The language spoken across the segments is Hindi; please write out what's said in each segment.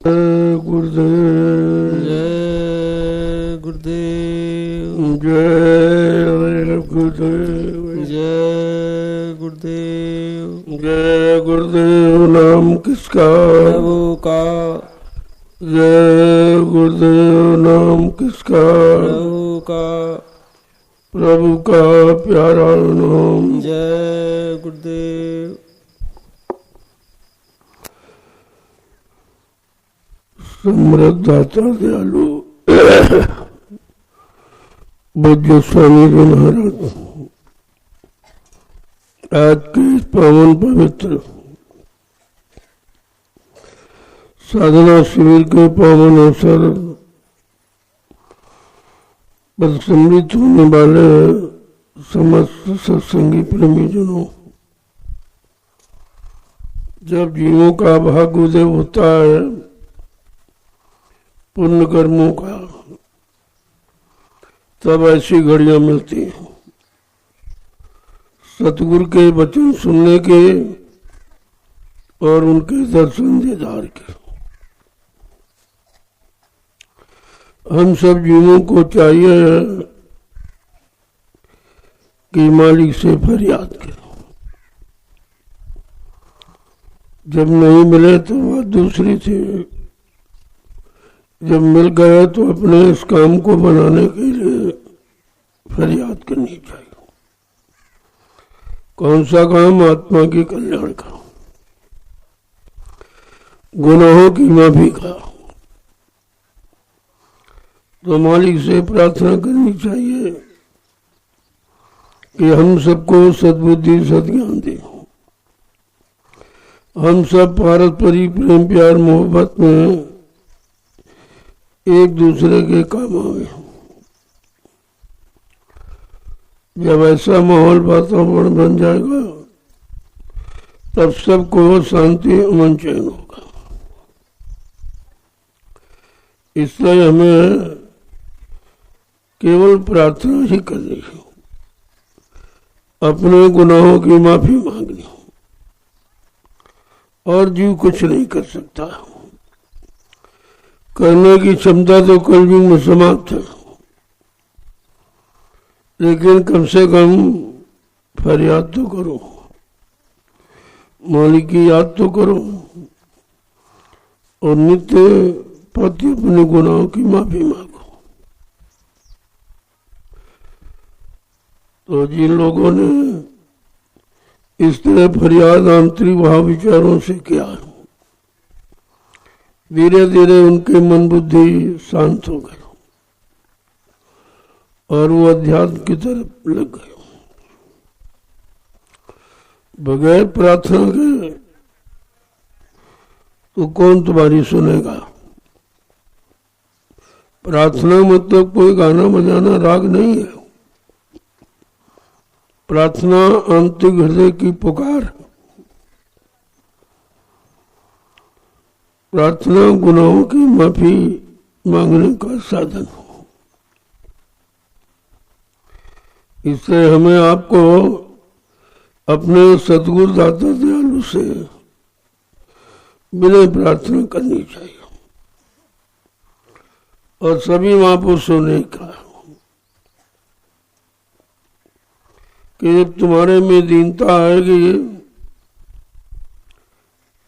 गुरुदेव जय गुरुदेव जय गुरुदेव जय गुरुदेव जय गुरुदेव। नाम किसका? प्रभु का। जय गुरुदेव। नाम किसका? प्रभु का। प्रभु का प्यारा नाम। जय गुरुदेव। समृद्ध दाता दयालु पूज्य स्वामी जी महाराज, आज के इस पावन पवित्र साधना शिविर के पावन अवसर पर सम्मिलित होने वाले समस्त सत्संगी प्रेमी जनों, जब जीवों का भाग्य उदय होता है पुण्य कर्मों का, तब ऐसी घड़ियां मिलती हैं सतगुरु के वचन सुनने के और उनके दर्शन दीदार के। हम सब जीवों को चाहिए कि मालिक से फरियाद करें। जब नहीं मिले तो वह दूसरी थी, जब मिल गया तो अपने इस काम को बनाने के लिए फरियाद करनी चाहिए। कौन सा काम? आत्मा के कल्याण का, गुनाहों की माफी का। तो मालिक से प्रार्थना करनी चाहिए कि हम सबको सद्बुद्धि सद्ज्ञान दे। हम सब पारस्परिक प्रेम प्यार मोहब्बत में एक दूसरे के काम आवे। जब ऐसा माहौल वातावरण बन जाएगा तब सबको शांति अमन चैन होगा। इसलिए हमें केवल प्रार्थना ही करनी है, अपने गुनाहों की माफी मांगनी, और जीव कुछ नहीं कर सकता। करने की क्षमता तो कलयुग में समाप्त है, लेकिन कम से कम फरियाद तो करो, मालिक की याद तो करो, और नित्य प्रति अपने गुनाहों की माफी मांगो। तो जिन लोगों ने इस तरह फरियाद आंतरिक भाव विचारों से किया, धीरे धीरे उनके मन बुद्धि शांत हो गए और वो अध्यात्म की तरफ लग गए। बगैर प्रार्थना के तो कौन तुम्हारी सुनेगा? प्रार्थना मतलब कोई गाना बजाना राग नहीं है। प्रार्थना आंतरिक हृदय की पुकार। प्रार्थना गुनाहों की माफी मांगने का साधन हो। इससे हमें आपको अपने सद्गुरु दाता दयालु से विनय प्रार्थना करनी चाहिए और सभी महापुरुषों ने कहा कि जब तुम्हारे में दीनता आएगी,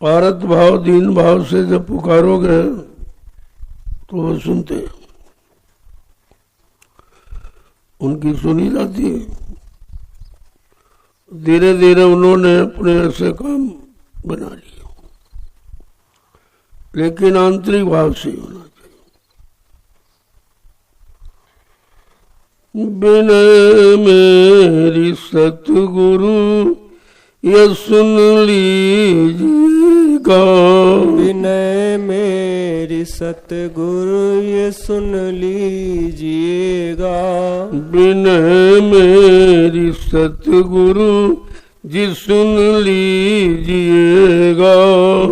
पारत भाव दीन भाव से जब पुकारोगे तो वो सुनते हैं, उनकी सुनी जाती है। धीरे धीरे उन्होंने अपने ऐसे काम बना लिए, लेकिन आंतरिक भाव से होना चाहिए। बिनय मेरी सतगुरु ये सुन लीजिएगा। विनय मेरी सतगुरु ये सुन लीजिएगा। विनय मेरी सतगुरु जी सुन लीजिएगा।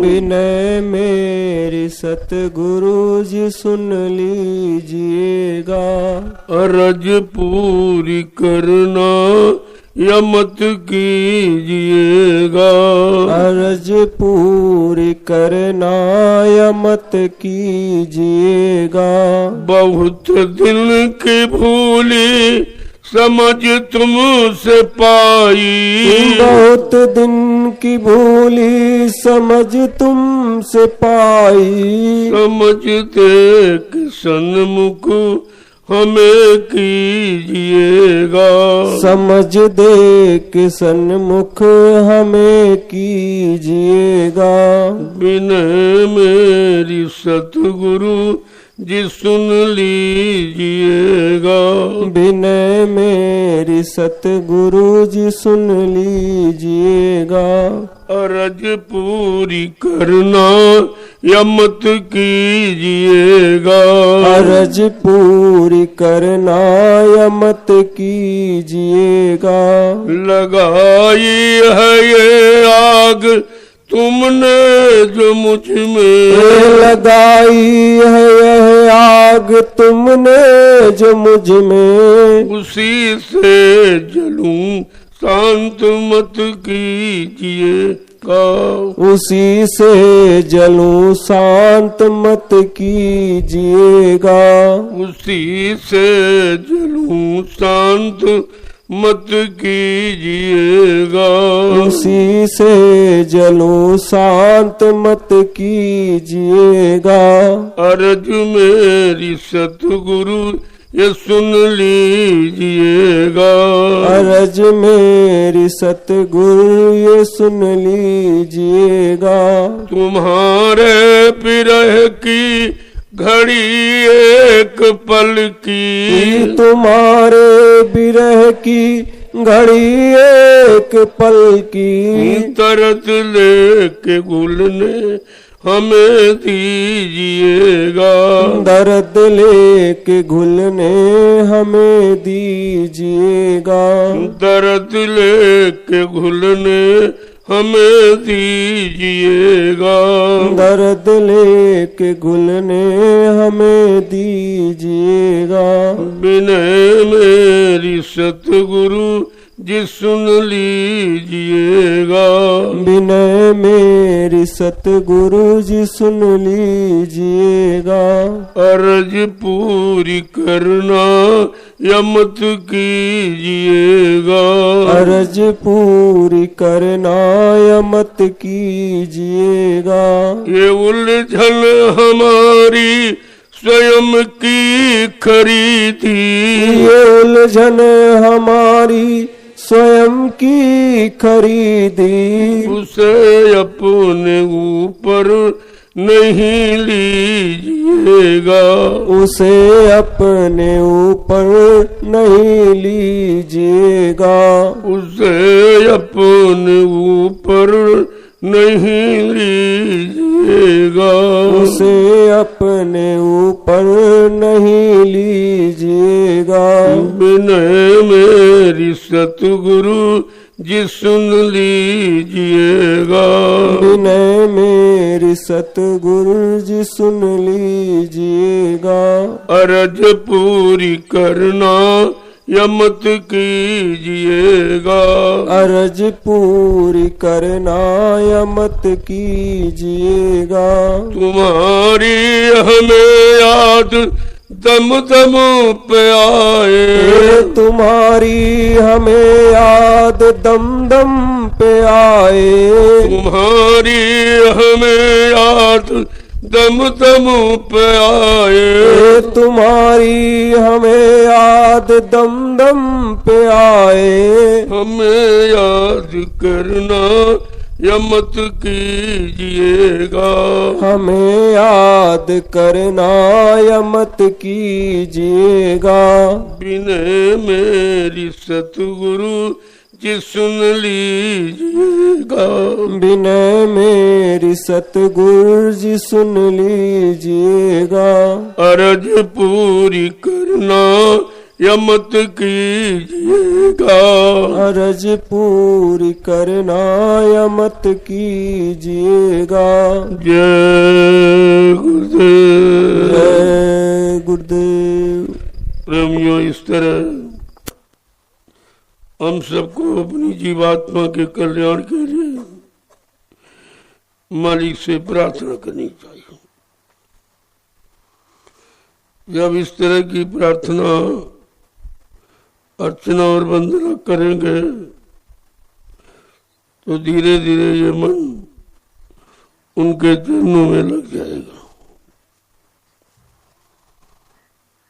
विनय मेरी सतगुरु जी सुन लीजिएगा। अरज पूरी करना यमत कीजिएगा। अर्ज पूरी करना यमत कीजिएगा। बहुत दिन की भूली समझ तुमसे पाई, बहुत दिन की भूली समझ तुमसे पाई। समझते कि सन्मुख हमें कीजिएगा। समझ दे कि सन्मुख हमें कीजिएगा। विनय मेरी सतगुरु जी सुन लीजिएगा। विनय मेरी सतगुरु जी सुन लीजिएगा। अर्ज पूरी करना यमत कीजिएगा। अर्ज पूरी करना यमत कीजिएगा। लगाई है ये आग तुमने जो मुझ में, लगाई है यह आग तुमने जो मुझ में। उसी से जलूं शांत मत कीजिएगा। उसी से जलूं शांत मत कीजिएगा। उसी से जलूं शांत मत कीजिएगा। उसी से जलूं शांत मत कीजिएगा। अर्ज मेरी सतगुरु ये सुन लीजिएगा। अर्ज मेरी सतगुरु ये सुन लीजिएगा। तुम्हारे विरह की घड़ी एक पल की, तुम्हारे विरह की घड़ी एक पल की। तरत लेके गुलने हमें दीजिएगा। दर्द लेके घुलने हमें दीजिएगा। दर्द लेके घुलने हमें दीजिएगा। दर्द लेके घुलने हमें दीजिएगा। विनय मेरी सतगुरु जी सुन लीजिएगा। विनय मेरी सतगुरु जी सुन लीजिएगा। अर्ज पूरी करना यमत कीजिएगा। अर्ज पूरी करना यमत कीजिएगा। ये उलझन हमारी स्वयं की खरीदी, ये उलझन हमारी स्वयं की खरीदी। उसे अपने ऊपर नहीं लीजिएगा। उसे अपने ऊपर नहीं लीजिएगा। उसे अपने ऊपर नहीं लीजिएगा। उसे अपने ऊपर नहीं लीजिएगा। विनय मेरी सतगुरु जी सुन लीजिएगा। विनय मेरी सतगुरु जी सुन लीजिएगा। अर्ज पूरी करना यमत कीजिएगा। अर्ज पूरी करना यमत कीजिएगा। तुम्हारी हमें याद दम दम पे आए, तुम्हारी हमें याद दम दम पे आए। तुम्हारी हमें याद दम दम पे आए। तुम्हारी हमें याद दम दम पे आए। हमें याद करना यमत कीजिएगा। हमें याद करना यमत कीजिएगा। विनय मेरी सतगुरु जी सुन लीजिएगा। विनय मेरी सतगुरु जी सुन लीजिएगा। अर्ज पूरी करना यमत कीजिएगा। अर्ज पूरी करना यमत कीजिएगा। जय गुरुदेव। जय गुरुदेव। प्रेमियों, इस तरह हम सबको अपनी जीवात्मा के कल्याण के लिए मालिक से प्रार्थना करनी चाहिए। जब इस तरह की प्रार्थना, अर्चना और वंदना करेंगे तो धीरे धीरे ये मन उनके चरणों में लग जाएगा,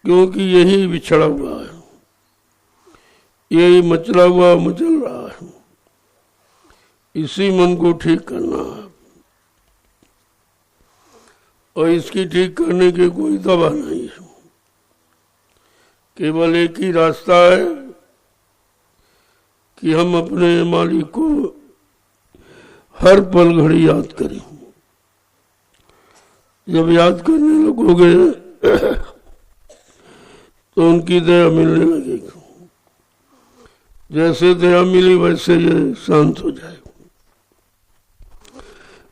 क्योंकि यही बिछड़ा हुआ है, यही मचला हुआ मचल रहा है। इसी मन को ठीक करना है और इसकी ठीक करने की कोई दवा नहीं है। केवल एक ही रास्ता है कि हम अपने मालिक को हर पल घड़ी याद करें। जब याद करने लगोगे तो उनकी दया मिलने लगेगी। जैसे दया मिली वैसे ये शांत हो जाएगा।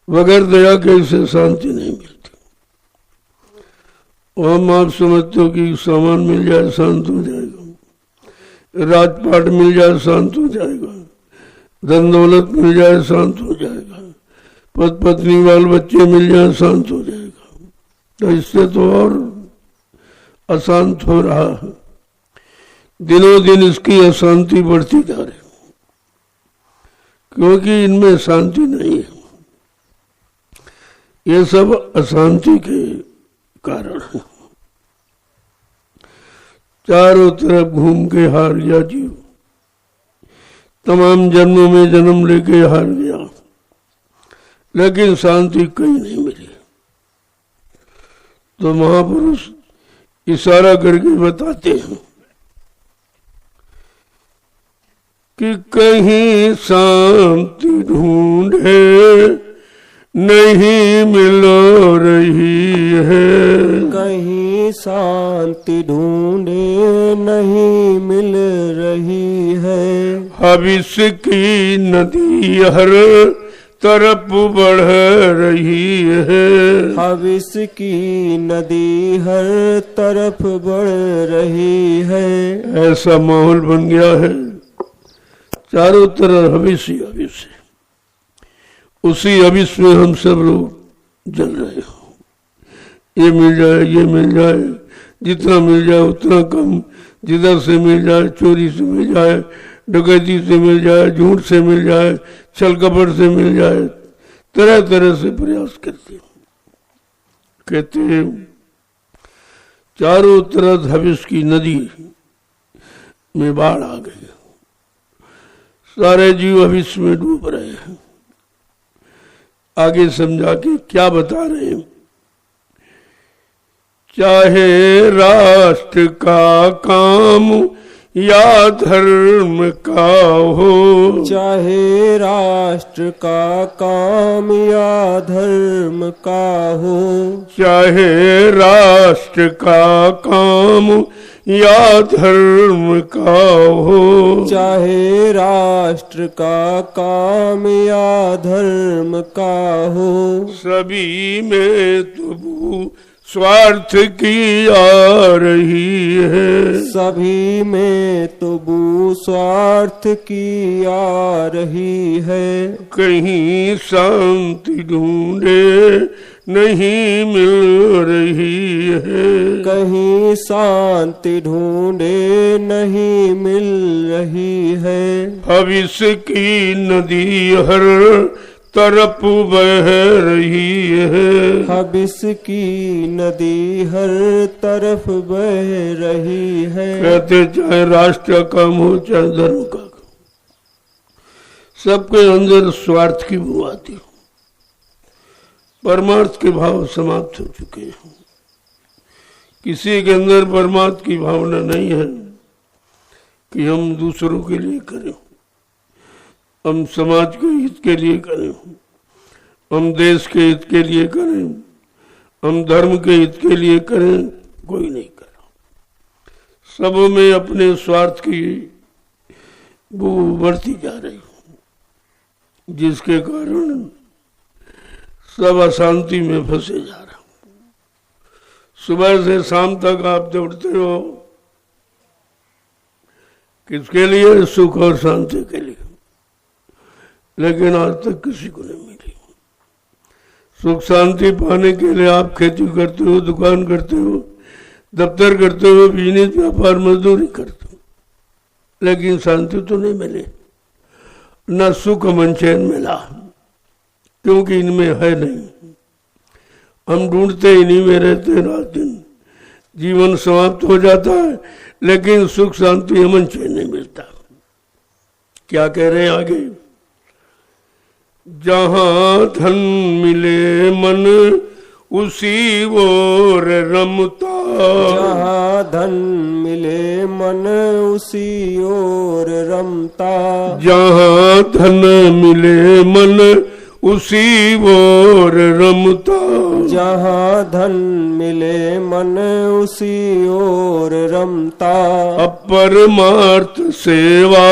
बगैर दया के इसे शांति नहीं मिलती। हम आप समझते हो कि सामान मिल जाए शांत हो जाएगा, राजपाट मिल जाए शांत हो जाएगा, धन दौलत मिल जाए शांत हो जाएगा, पति पत्नी बाल बच्चे मिल जाए शांत हो जाएगा। तो इससे तो और अशांत हो रहा है। दिनों दिन इसकी अशांति बढ़ती जा रही, क्योंकि इनमें शांति नहीं है। ये सब अशांति के कारण है। चारों तरफ घूम के हार गया जीव, तमाम जन्मों में जन्म लेके हार गया, लेकिन शांति कहीं नहीं मिली। तो महापुरुष इशारा करके बताते हैं कि कहीं शांति ढूंढे नहीं मिल रही है, कहीं शांति ढूंढे नहीं मिल रही है। भविष्य की नदी हर तरफ बढ़ रही है, भविष्य की नदी हर तरफ बढ़ रही है। ऐसा माहौल बन गया है, चारों तरफ भविष्य भविष्य। उसी हविष्य में हम सब लोग जल रहे हो। ये मिल जाए, ये मिल जाए, जितना मिल जाए उतना कम, जिधर से मिल जाए, चोरी से मिल जाए, डकैती से मिल जाए, झूठ से मिल जाए, छल कपट से मिल जाए, तरह तरह से प्रयास करते हैं। कहते हैं चारों तरफ हविष्य की नदी में बाढ़ आ गई, सारे जीव हविष्य में डूब रहे हैं। आगे समझा के क्या बता रहे हैं? चाहे राष्ट्र का काम या धर्म का हो, चाहे राष्ट्र का काम या धर्म का हो, चाहे राष्ट्र का काम या धर्म का हो, चाहे राष्ट्र का काम या धर्म का हो, सभी में तो स्वार्थ की आ रही है, सभी में तो बू स्वार्थ की आ रही है। कहीं शांति ढूंढे नहीं मिल रही है, कहीं शांति ढूंढे नहीं मिल रही है। भविष्य की नदी हर तरफ बह रही है, भविष्य की नदी हर तरफ बह रही है। कहते चाहे राष्ट्र का काम हो चाहे धर्म का, सबके अंदर स्वार्थ की बू आती हो। परमार्थ के भाव समाप्त हो चुके हैं। किसी के अंदर परमार्थ की भावना नहीं है कि हम दूसरों के लिए करें, हम समाज के हित के लिए करें, हम देश के हित के लिए करें, हम धर्म के हित के लिए करें। कोई नहीं कर रहा। सब में अपने स्वार्थ की वो बढ़ती जा रही, जिसके कारण सब अशांति में फंसे जा रहे। सुबह से शाम तक आप दौड़ते हो, किसके लिए? सुख और शांति के लिए। लेकिन आज तक किसी को नहीं मिली। सुख शांति पाने के लिए आप खेती करते हो, दुकान करते हो, दफ्तर करते हो, बिजनेस व्यापार मजदूरी करते हो, लेकिन शांति तो नहीं मिली, न सुख मन चैन मिला, क्योंकि इनमें है नहीं। हम ढूंढते इन्हीं में रहते रात दिन, जीवन समाप्त हो जाता है, लेकिन सुख शांति अमन चैन नहीं मिलता। क्या कह रहे हैं आगे? जहां धन मिले मन उसी ओर रमता, जहाँ धन मिले मन उसी ओर रमता, जहां धन मिले मन उसी ओर रमता, जहाँ धन मिले मन उसी ओर रमता, अपरमार्थ सेवा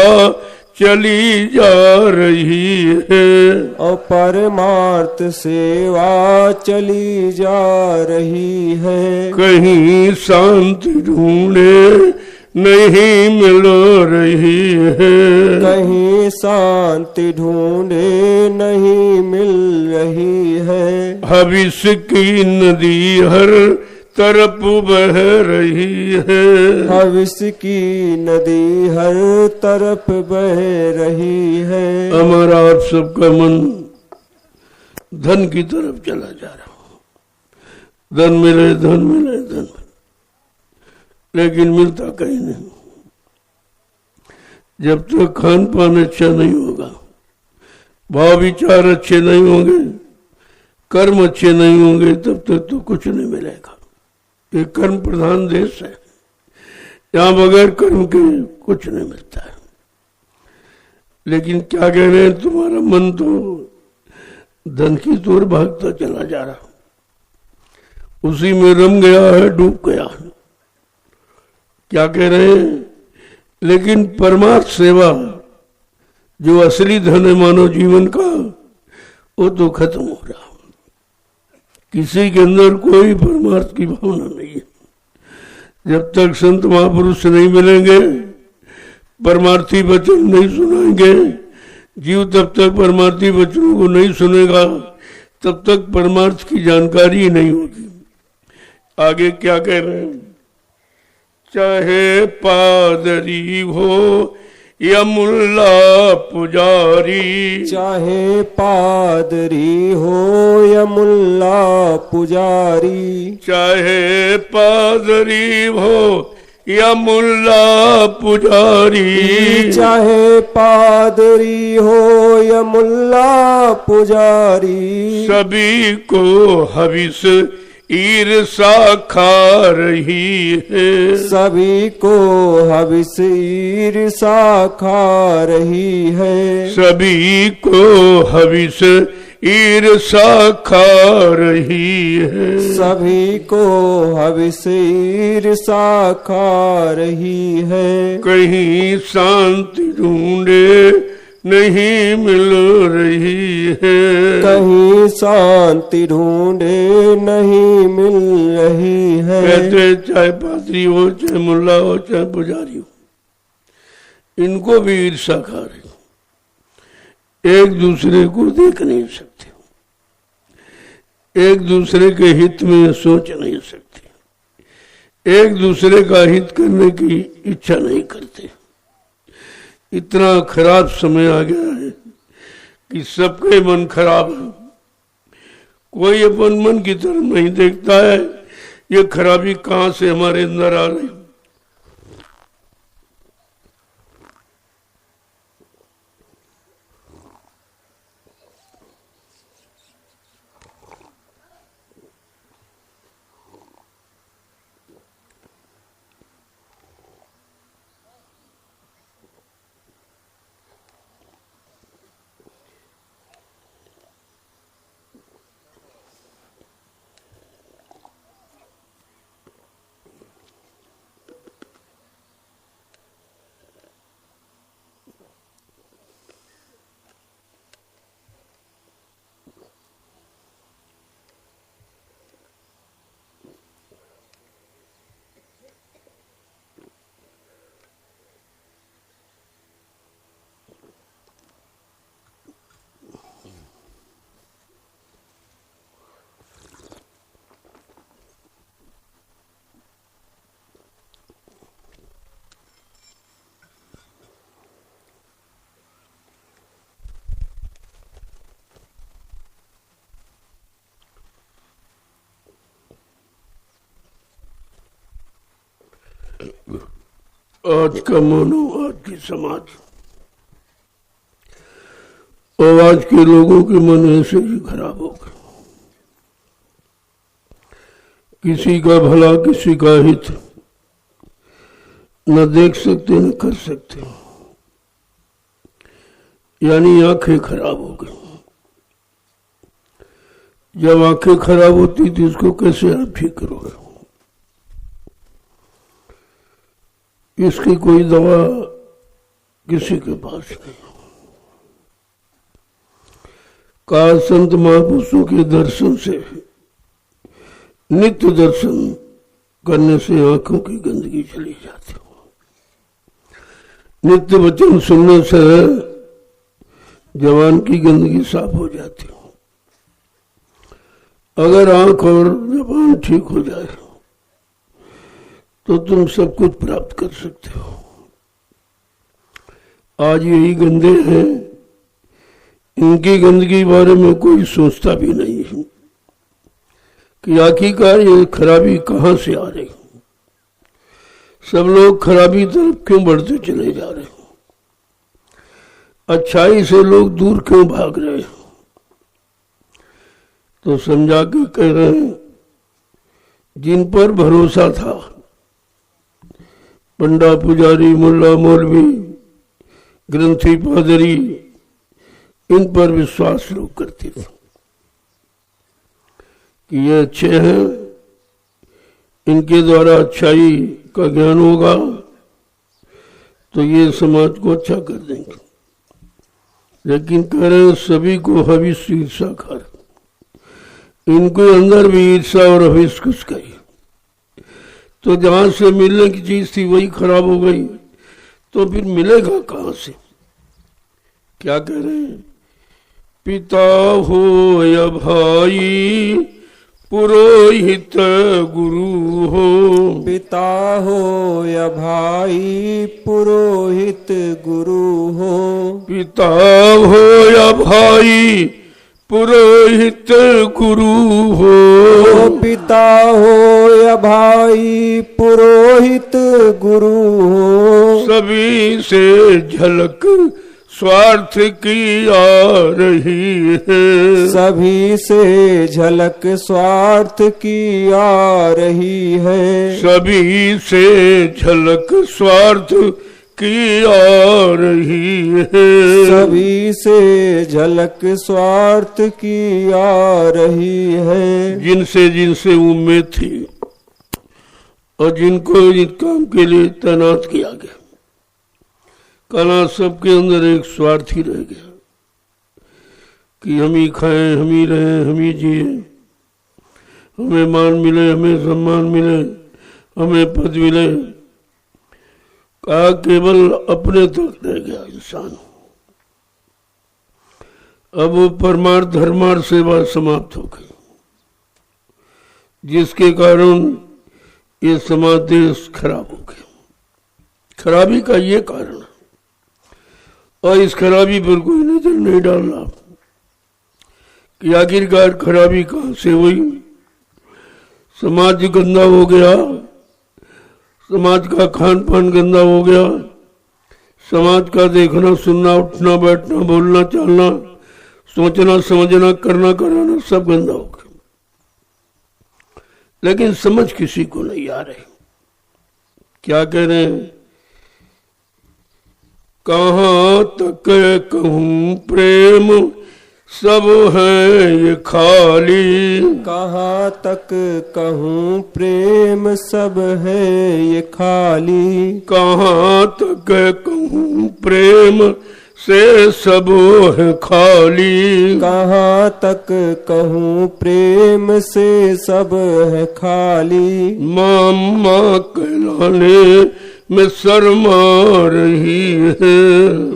चली जा रही है, और परमार्थ सेवा चली जा रही है। कहीं शांति ढूंढे नहीं मिल रही है, कहीं शांति ढूंढे नहीं मिल रही है। भविष्य की नदी हर तरफ बह रही है, भविष्य की नदी हर तरफ बह रही है। हमारा आप सबका मन धन की तरफ चला जा रहा है। धन मिले, धन मिले, धन मिले, लेकिन मिलता कहीं नहीं। जब तक खान पान अच्छा नहीं होगा, भाव विचार अच्छे नहीं होंगे, कर्म अच्छे नहीं होंगे, तब तक तो कुछ नहीं मिलेगा। ये कर्म प्रधान देश है, यहाँ बगैर कर्म के कुछ नहीं मिलता है। लेकिन क्या कह रहे हैं, तुम्हारा मन तो धन की ओर भागता चला जा रहा, उसी में रम गया है, डूब गया है। क्या कह रहे हैं? लेकिन परमार्थ सेवा जो असली धन है मानव जीवन का, वो तो खत्म हो रहा। किसी के अंदर कोई परमार्थ की भावना नहीं है। जब तक संत महापुरुष नहीं मिलेंगे, परमार्थी वचन नहीं सुनाएंगे, जीव तब तक परमार्थी वचनों को नहीं सुनेगा, तब तक परमार्थ की जानकारी नहीं होगी। आगे क्या कह रहे हैं? चाहे पादरी हो या मुल्ला पुजारी, चाहे पादरी हो या मुल्ला पुजारी, चाहे पादरी हो या मुल्ला पुजारी, चाहे पादरी हो या मुल्ला पुजारी, सभी को हविस ईर्षा खा रही है, सभी को हविस ईर्षा खा रही है। सभी को हविस ईर्षा खा रही है, सभी को हविस ईर्षा खा रही है। कहीं शांति ढूंढे नहीं मिल रही है, कहीं शांति ढूंढे नहीं मिल रही है। कहते चाहे पादरी हो, चाहे मुल्ला हो, चाहे पुजारी हो, इनको भी ईर्षा खा रही, एक दूसरे को देख नहीं सकते, एक दूसरे के हित में सोच नहीं सकते, एक दूसरे का हित करने की इच्छा नहीं करते। इतना खराब समय आ गया है कि सबके मन खराब है, कोई अपन मन की तरफ नहीं देखता है। ये खराबी कहां से हमारे अंदर आ रही? आज का मानो, आज की समाज और आज के लोगों के मन ऐसे ही खराब हो गए। किसी का भला, किसी का हित न देख सकते न कर सकते, यानी आंखें खराब हो गई। जब आंखें खराब होती तो इसको कैसे आप ठीक करोगे? इसकी कोई दवा किसी के पास नहीं। का संत महापुरुषों के दर्शन से, नित्य दर्शन करने से आंखों की गंदगी चली जाती है। नित्य वचन सुनने से जवान की गंदगी साफ हो जाती है। अगर आंख और जबान ठीक हो जाए तो तुम सब कुछ प्राप्त कर सकते हो। आज यही गंदे हैं, इनकी गंदगी बारे में कोई सोचता भी नहीं है कि आखिरकार ये खराबी कहां से आ रही। सब लोग खराबी तरफ क्यों बढ़ते चले जा रहे हैं? अच्छाई से लोग दूर क्यों भाग रहे हैं? तो समझा के कह रहे हैं, जिन पर भरोसा था, पंडा पुजारी, मुल्ला मौलवी, ग्रंथी पादरी, इन पर विश्वास लोग करते थे कि ये अच्छे हैं, इनके द्वारा अच्छाई का ज्ञान होगा तो ये समाज को अच्छा कर देंगे। लेकिन कह रहे हैं सभी को हविष ईर्षा खा, इनके अंदर भी ईर्षा और हविष घुस गई। तो जहां से मिलने की चीज थी वही खराब हो गई, तो फिर मिलेगा कहां से? क्या कह रहे हैं? पिता हो या भाई, पुरोहित गुरु हो। पिता हो या भाई, पुरोहित गुरु हो। पिता हो या भाई, पुरोहित गुरु हो। पिता हो या भाई, पुरोहित गुरु हो। सभी से झलक स्वार्थ की आ रही है। सभी से झलक स्वार्थ की आ रही है। सभी से झलक स्वार्थ की आ रही है। सभी से झलक स्वार्थ की आ रही है। जिनसे जिनसे उम्मीद थी और जिनको इस काम के लिए तैनात किया गया, कला सबके अंदर एक स्वार्थ ही रह गया कि हम ही खाएं, हम ही रहें, हम ही जिए, हमें मान मिले, हमें सम्मान मिले, हमें पद मिले। कहा केवल अपने तक रह गया इंसान। अब वो परमार्थ धर्मार्थ सेवा समाप्त हो गई, जिसके कारण ये समाज देश खराब हो गया। खराबी का ये कारण है, और इस खराबी पर कोई नजर नहीं डाल रहा कि आखिरकार खराबी कहां से हुई। समाज गंदा हो गया, समाज का खान पान गंदा हो गया, समाज का देखना सुनना, उठना बैठना, बोलना चालना, सोचना समझना, करना कराना सब गंदा हो गया। लेकिन समझ किसी को नहीं आ रही। क्या कह रहे हैं? कहाँ तक कहूँ प्रेम सब है ये खाली। कहाँ तक कहूँ प्रेम सब है ये खाली। कहाँ तक कहूँ प्रेम से सब है खाली। कहाँ तक कहूँ प्रेम से सब है खाली। मामा कहलाने में शर्मा रही है।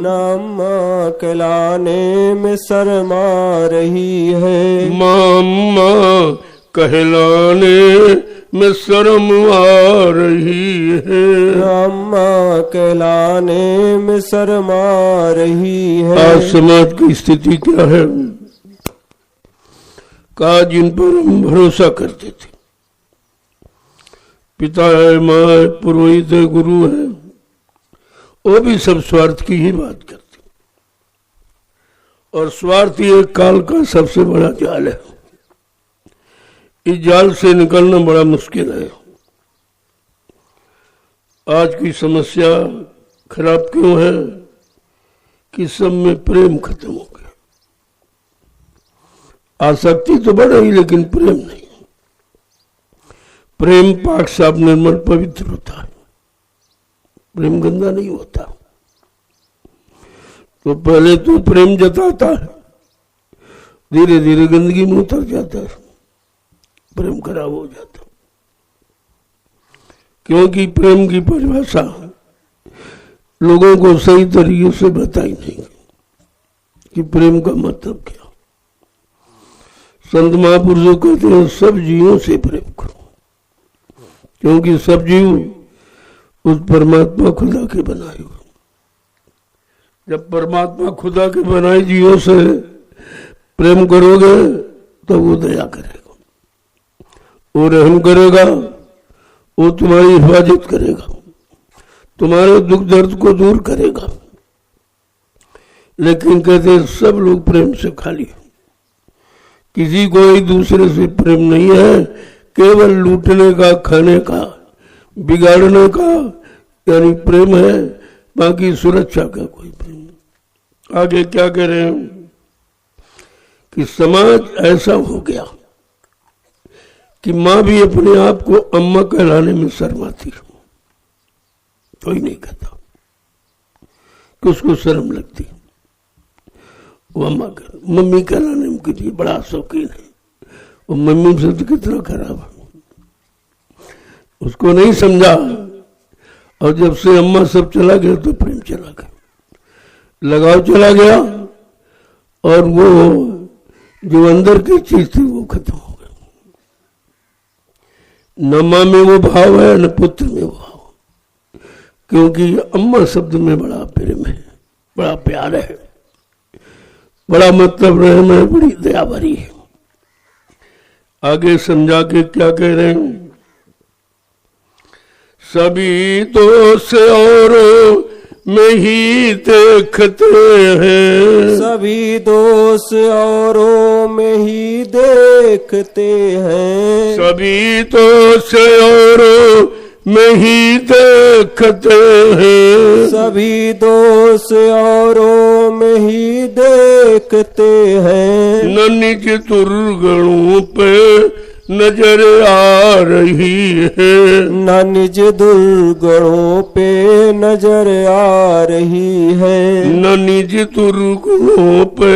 नामा कहलाने में शर्मा रही है। मामा कहलाने में शर्म आ रही है। नामा कहलाने में शर्मा रही है। आज समाज की स्थिति क्या है? का जिन पर हम भरोसा करते थे, पिता है, माँ है, पुरोहित है, गुरु है, वो भी सब स्वार्थ की ही बात करते। और स्वार्थ ये काल का सबसे बड़ा जाल है। इस जाल से निकलना बड़ा मुश्किल है। आज की समस्या खराब क्यों है कि सब में प्रेम खत्म हो गया। आसक्ति तो बढ़ रही लेकिन प्रेम नहीं। प्रेम पाक साफ निर्मल पवित्र होता है, प्रेम गंदा नहीं होता। तो पहले तो प्रेम जताता है, धीरे धीरे गंदगी में उतर जाता है, प्रेम खराब हो जाता। क्योंकि प्रेम की परिभाषा लोगों को सही तरीके से बताई नहीं कि प्रेम का मतलब क्या। संत महापुरुषों कहते हैं सब जीवों से प्रेम करो, क्योंकि सब जीव उस परमात्मा खुदा के बनाए हुए। जब परमात्मा खुदा के बनाए जीवों से प्रेम करोगे तो वो दया करेगा, वो रहम करेगा, वो तुम्हारी हिफाजत करेगा, तुम्हारे दुख दर्द को दूर करेगा। लेकिन कहते सब लोग प्रेम से खाली, किसी को एक दूसरे से प्रेम नहीं है, केवल लूटने का, खाने का, बिगाड़ने का यानी प्रेम है, बाकी सुरक्षा का कोई प्रेम नहीं। आगे क्या कह रहे हैं कि समाज ऐसा हो गया कि माँ भी अपने आप को अम्मा कहलाने में शर्माती है। कोई नहीं कहता कि उसको शर्म लगती, वो अम्मा मम्मी कहलाने में के लिए बड़ा शौकीन है। वो मम्मी से तो कितना खराब है, उसको नहीं समझा। और जब से अम्मा सब चला गया तो प्रेम चला गया, लगाव चला गया, और वो जो अंदर की चीज थी वो खत्म हो गई। न माँ में वो भाव है न पुत्र में वो भाव, क्योंकि अम्मा शब्द में बड़ा प्रेम है, बड़ा प्यार है, बड़ा मतलब रहम है, बड़ी दया भरी है। आगे समझा के क्या कह रहे हैं, सभी दोष औरों में ही देखते हैं, सभी दोष औरों में ही देखते हैं, सभी दोष औरों में ही देखते हैं, सभी दोष औरों में ही देखते हैं। न निज दुर्गुणों पे नजर आ रही है, न निज दुर्गुणों पे नजर आ रही है, न निज दुर्गुणों पे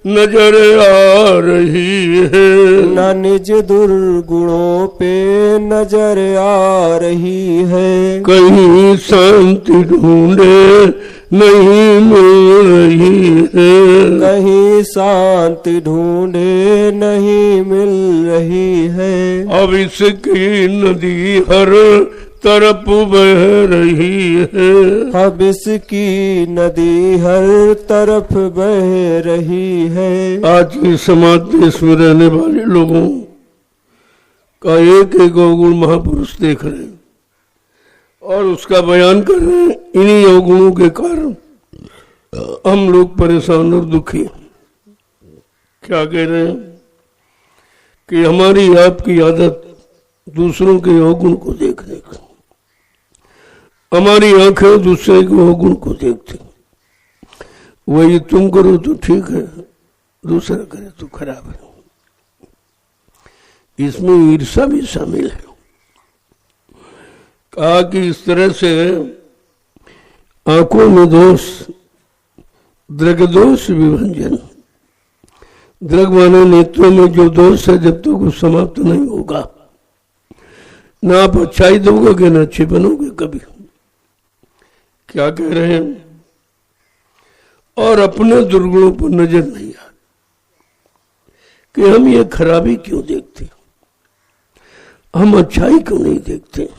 नजर आ रही है, न निज दुर्गुणों पे नजर आ रही है। कहीं शांति ढूंढे नहीं मिल रही है, कहीं शांति ढूंढे नहीं मिल रही है। अब इसकी नदी हर तरफ बह रही है, अब इसकी नदी हर तरफ बह रही है। आज के समाज देश में रहने वाले लोगों का एक एक अवगुण महापुरुष देख रहे हैं और उसका बयान कर रहे हैं। इन्हीं अवगुणों के कारण हम लोग परेशान और दुखी। क्या कह रहे हैं कि हमारी आपकी आदत दूसरों के अवगुण को देखने का, हमारी आंखें दूसरे के अवगुण को देखती। वही तुम करो तो ठीक है, दूसरा करे तो खराब है। इसमें ईर्ष्या भी शामिल है। कहा कि इस तरह से आंखों में दोष, दृग्दोष विभंजन, दृग माने नेत्रों में जो दोष है जब तक वो समाप्त नहीं होगा, ना आप अच्छाई दोगे ना अच्छे बनोगे कभी। क्या कह रहे हैं, और अपने दुर्गुणों पर नजर नहीं आ कि हम ये खराबी क्यों देखते, हम अच्छाई क्यों नहीं देखते।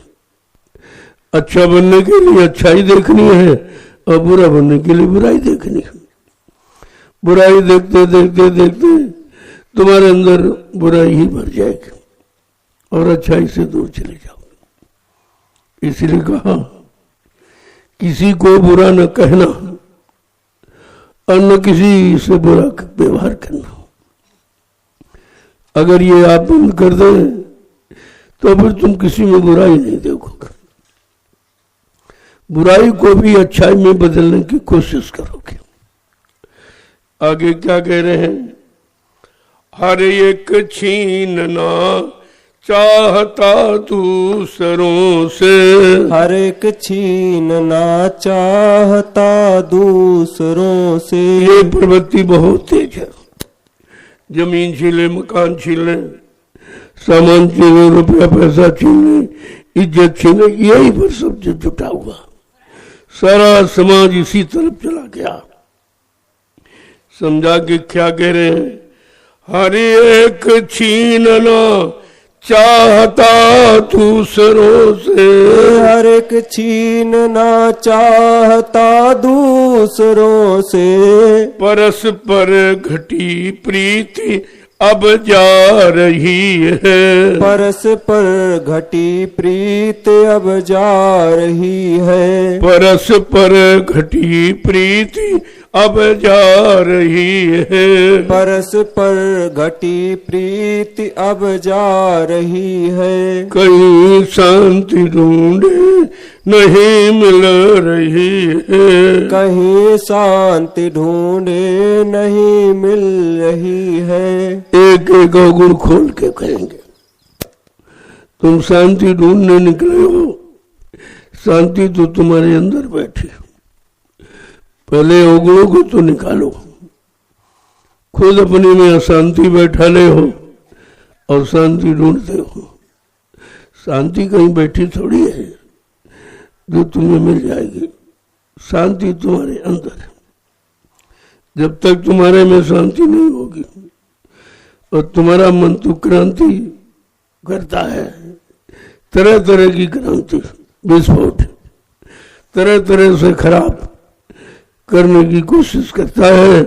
अच्छा बनने के लिए अच्छाई देखनी है और बुरा बनने के लिए बुराई देखनी है। बुराई देखते देखते देखते तुम्हारे अंदर बुराई ही भर जाएगी और अच्छाई से दूर चले जाओगे। इसलिए कहा किसी को बुरा न कहना और न किसी से बुरा व्यवहार करना। अगर ये आप बंद कर दें तो फिर तुम किसी में बुराई नहीं देखोगे, बुराई को भी अच्छाई में बदलने की कोशिश करोगे। आगे क्या कह रहे हैं? हर एक छीनना चाहता दूसरों से, हर एक छीनना चाहता दूसरों से। ये प्रवृत्ति बहुत तेज है। जमीन छीन ले, मकान छीन ले, सामान छीन ले, रुपया पैसा छीन ले, इज्जत छीन ले, यही पर सब जुटा हुआ। सारा समाज इसी तरफ चला गया। समझा कि क्या कह रहे हैं? हर एक छीनना चाहता दूसरों से, हर एक छीनना चाहता दूसरों से। परस्पर घटी प्रीति अब जा रही है, परस्पर घटी प्रीत अब जा रही है। परस्पर घटी प्रीति अब जा रही है, परस्पर घटी प्रीति अब जा रही है। कहीं शांति ढूंढे नहीं मिल रही है, कहीं शांति ढूंढे नहीं मिल रही है। एक एक अवगुण खोल के कहेंगे। तुम शांति ढूंढने निकले हो, शांति तो तुम्हारे अंदर बैठी। पहले अवगुणों को तो निकालो। खुद अपने में अशांति बैठा ले हो और शांति ढूंढते हो। शांति कहीं बैठी थोड़ी है जो तुम्हें मिल जाएगी। शांति तुम्हारे अंदर है। जब तक तुम्हारे में शांति नहीं होगी और तुम्हारा मन तो क्रांति करता है, तरह तरह की क्रांति, विस्फोट, तरह तरह से खराब करने की कोशिश करता है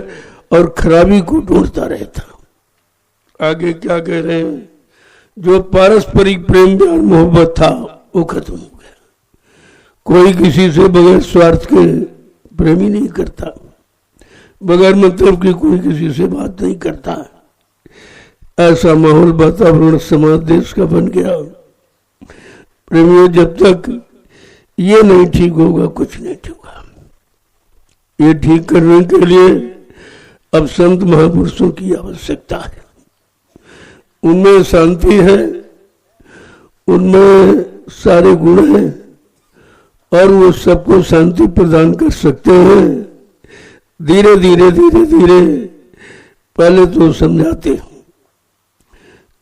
और खराबी को ढूंढता रहता। आगे क्या कह रहे हैं? जो पारस्परिक प्रेम प्यार मोहब्बत था वो खत्म हो गया। कोई किसी से बगैर स्वार्थ के प्रेम ही नहीं करता, बगैर मतलब की कोई किसी से बात नहीं करता। ऐसा माहौल वातावरण समाज देश का बन गया। प्रेमियों, जब तक ये नहीं ठीक होगा कुछ नहीं ठीक होगा। ये ठीक करने के लिए अब संत महापुरुषों की आवश्यकता है। उनमें शांति है, उनमें सारे गुण हैं और वो सबको शांति प्रदान कर सकते हैं। धीरे धीरे धीरे धीरे पहले तो समझाते हैं,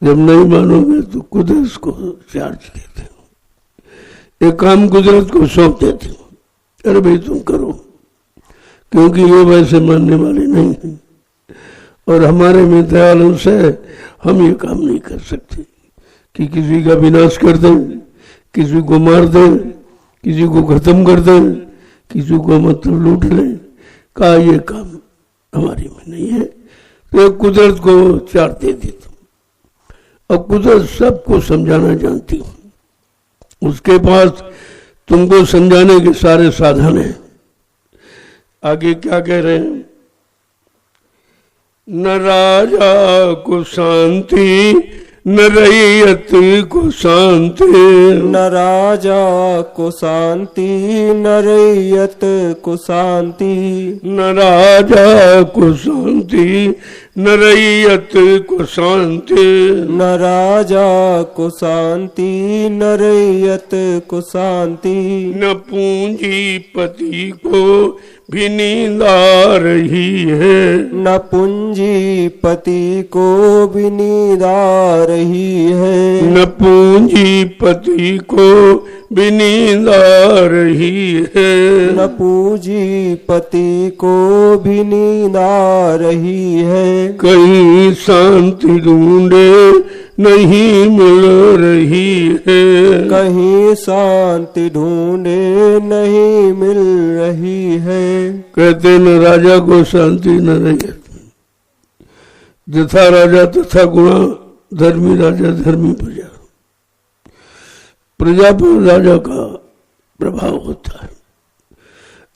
जब नहीं मानोगे तो कुदरत को चार्ज देते हो। एक काम कुदरत को सौंप देते हो, अरे भाई तुम करो, क्योंकि ये वैसे मानने वाले नहीं हैं और हमारे में दयालु से हम ये काम नहीं कर सकते कि किसी का विनाश कर दें, किसी को मार दें, किसी को खत्म कर दें, किसी को मतलब लूट लें। कहा ये काम हमारी में नहीं है, तो कुदरत को चार दे देते। और कुदरत सबको समझाना जानती हूँ, उसके पास तुमको समझाने के सारे साधन हैं। आगे क्या कह रहे हैं? न राजा को शांति न रैयत को शांति, न राजा को शांति न रैयत को शांति। न राजा को शांति न रैयत को शांति, न राजा को शांति न रैयत को शांति। न पूंजीपति को भी नींद आ रही है, न पूंजीपति को भी नींद आ रही है। न पूंजीपति को भी नींद आ रही है, न पूंजीपति को भी नींद आ रही है। कहीं शांति ढूंढे नहीं मिल रही है, कहीं शांति ढूंढे नहीं मिल रही है। कहते न राजा को शांति न रैयत, जथा राजा तथा गुणा, धर्मी राजा धर्मी प्रजा। प्रजा पर राजा का प्रभाव होता है।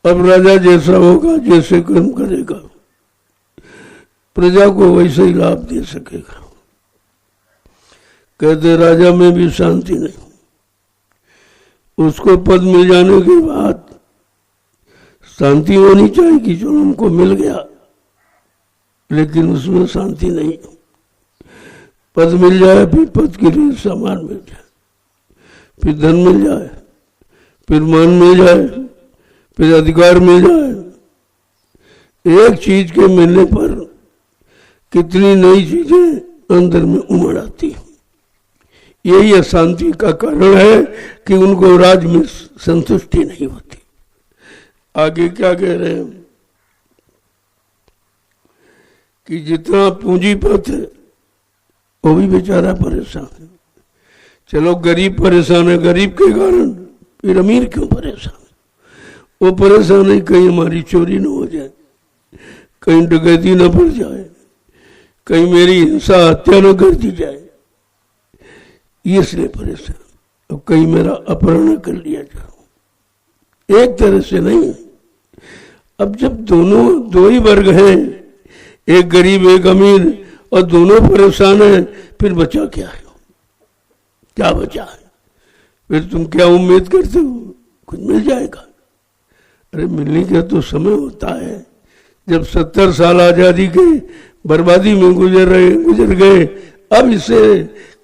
अब राजा जैसा होगा, जैसे कर्म करेगा, प्रजा को वैसे ही लाभ दे सकेगा। कहते राजा में भी शांति नहीं, उसको पद मिल जाने के बाद शांति होनी चाहिए कि जो हमको मिल गया, लेकिन उसमें शांति नहीं। पद मिल जाए, फिर पद के लिए सामान मिल जाए, फिर धन मिल जाए, फिर मान मिल जाए, फिर अधिकार मिल जाए। एक चीज के मिलने पर कितनी नई चीजें अंदर में उमड़ आती हैं। यही अशांति का कारण है कि उनको राज में संतुष्टि नहीं होती। आगे क्या कह रहे हैं कि जितना पूंजीपति है वो भी बेचारा परेशान है। चलो गरीब परेशान है, गरीब के कारण, फिर अमीर क्यों परेशान है? वो परेशान है कहीं हमारी चोरी न हो जाए, कहीं डकैती न पड़ जाए, कहीं मेरी हिंसा हत्या न कर दी जाए, इसलिए परेशान। अब कहीं मेरा अपहरण कर लिया जाए। एक तरह से नहीं। अब जब दोनों दो ही वर्ग हैं, एक गरीब एक अमीर, और दोनों परेशान हैं, फिर बचा क्या है? क्या बचा है? फिर तुम क्या उम्मीद करते हो कुछ मिल जाएगा? अरे मिलने का तो समय होता है। जब 70 साल आजादी के बर्बादी में गुजर गए, अब इसे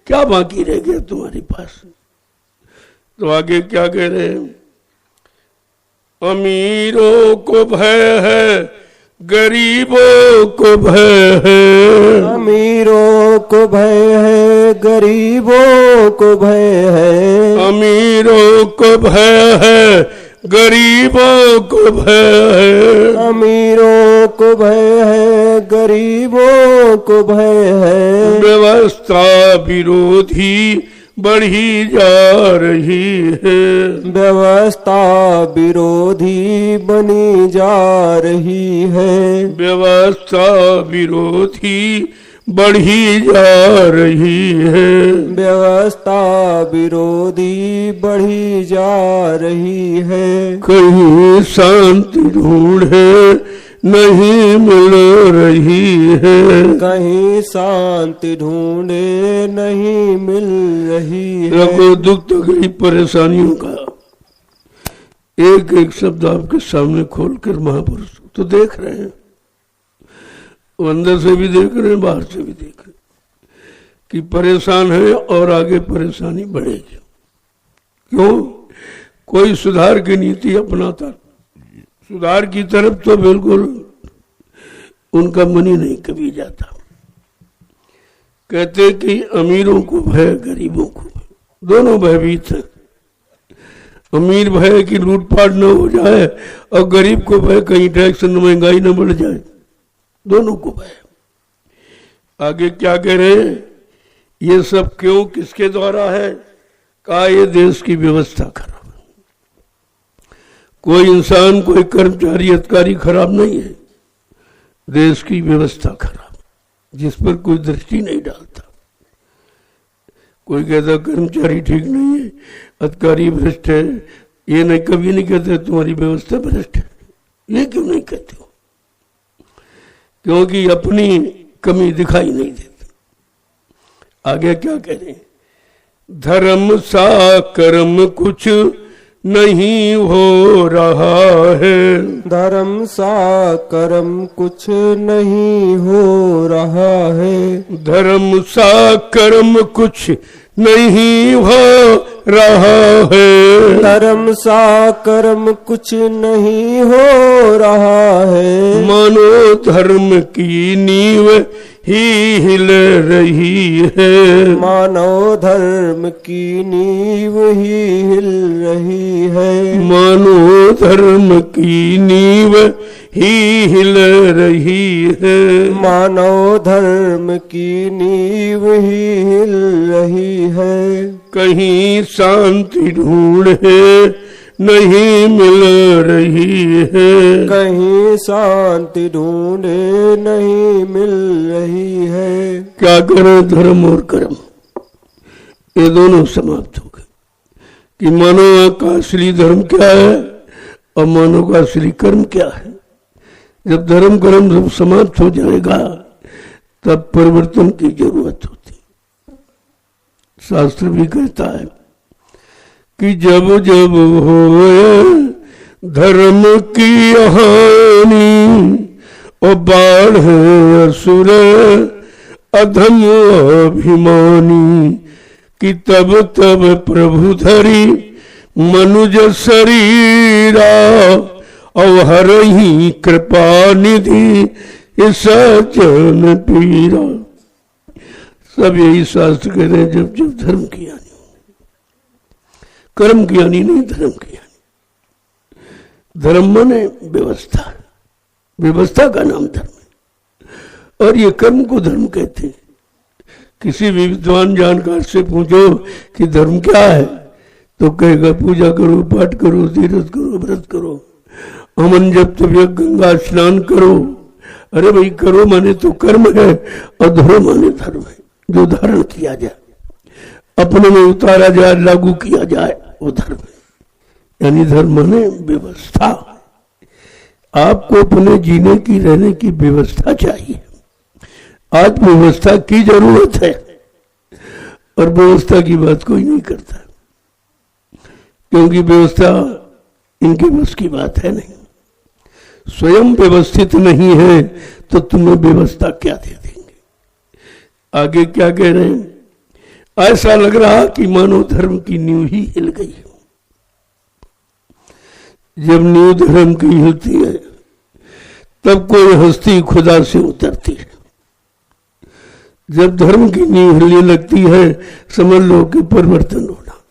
क्या बाकी रह गया तुम्हारे पास? तो आगे क्या कह रहे हैं? अमीरों को भय है, गरीबों को भय है। अमीरों को भय है, गरीबों को भय है। अमीरों को भय है, गरीबों को भय है। अमीरों को भय है, गरीबों को भय है। व्यवस्था विरोधी बढ़ी जा रही है। व्यवस्था विरोधी बनी जा रही है। व्यवस्था विरोधी बढ़ी जा रही है। व्यवस्था विरोधी बढ़ी जा रही है। कहीं शांति ढूंढे नहीं मिल रही है। कहीं शांति ढूंढे नहीं मिल रही है। देखो दुख तकलीफ परेशानियों का एक एक शब्द आपके सामने खोलकर महापुरुष तो देख रहे हैं, वो अंदर से भी देख रहे हैं, बाहर से भी देख रहे हैं कि परेशान है और आगे परेशानी बढ़ेगी। क्यों? कोई सुधार की नीति अपनाता, सुधार की तरफ तो बिल्कुल उनका मन ही नहीं कभी जाता। कहते कि अमीरों को भय, गरीबों को भय, दोनों भयभीत हैं। अमीर भय कि लूटपाट न हो जाए, और गरीब को भय कहीं टैक्स न महंगाई न बढ़ जाए, दोनों को भय। आगे क्या कह रहे हैं? ये सब क्यों, किसके द्वारा है? कहा ये देश की व्यवस्था खराब। कोई इंसान, कोई कर्मचारी, अधिकारी खराब नहीं है, देश की व्यवस्था खराब, जिस पर कोई दृष्टि नहीं डालता। कोई कहता कर्मचारी ठीक नहीं है, अधिकारी भ्रष्ट है, ये नहीं, कभी नहीं कहते तुम्हारी व्यवस्था भ्रष्ट है। ये क्यों नहीं कहते हो? क्योंकि अपनी कमी दिखाई नहीं देती। आगे क्या कह रहे हैं? धर्म सा कर्म कुछ नहीं हो रहा है। धर्म सा कर्म कुछ नहीं हो रहा है। धर्म सा कर्म कुछ नहीं हो रहा है। धर्म सा कर्म कुछ नहीं हो रहा है। मानो धर्म की नींव ही हिल रही है। मानो धर्म की नींव ही हिल रही है। मानो धर्म की नींव ही हिल रही है। मानो धर्म की नींव ही हिल रही है। कहीं शांति ढूंढे नहीं मिल रही है। कहीं शांति ढूंढे नहीं मिल रही है। क्या करें? धर्म और कर्म ये दोनों समाप्त हो गए। कि मानव का असली धर्म क्या है और मानव का असली कर्म क्या है। जब धर्म कर्म सब समाप्त हो जाएगा तब परिवर्तन की जरूरत होती। शास्त्र भी कहता है कि जब जब होए धर्म की हानि और बाढ़ असुर अधम अभिमानी कि तब तब प्रभु धरी मनुज शरीरा और हरहि कृपा निधि सज्जन पीरा। सब यही शास्त्र कहते हैं जब जब धर्म की हानि हो, कर्म की हानि नहीं, धर्म की हानि। धर्म माने व्यवस्था, व्यवस्था का नाम धर्म है और ये कर्म को धर्म कहते हैं। किसी भी विद्वान जानकार से पूछो कि धर्म क्या है तो कहेगा पूजा करो, पाठ करो, तीर्थ करो, व्रत करो, अमन जप तप गंगा स्नान करो। अरे भाई करो माने तो कर्म है और धरो माने धर्म है, जो धारण किया जाए, अपने में उतारा जाए, लागू किया जाए, वो धर्म है। यानी धर्म माने व्यवस्था। आपको अपने जीने की, रहने की व्यवस्था चाहिए। आज व्यवस्था की जरूरत है और व्यवस्था की बात कोई नहीं करता, क्योंकि व्यवस्था इनके बस की बात है नहीं। स्वयं व्यवस्थित नहीं है तो तुम्हें व्यवस्था क्या दे देंगे। आगे क्या कह रहे हैं, ऐसा लग रहा कि मानव धर्म की नींव ही हिल गई। जब नींव धर्म की हिलती है तब कोई हस्ती खुदा से उतरती है। जब धर्म की नींव हिलने लगती है समझ लो कि परिवर्तन होना।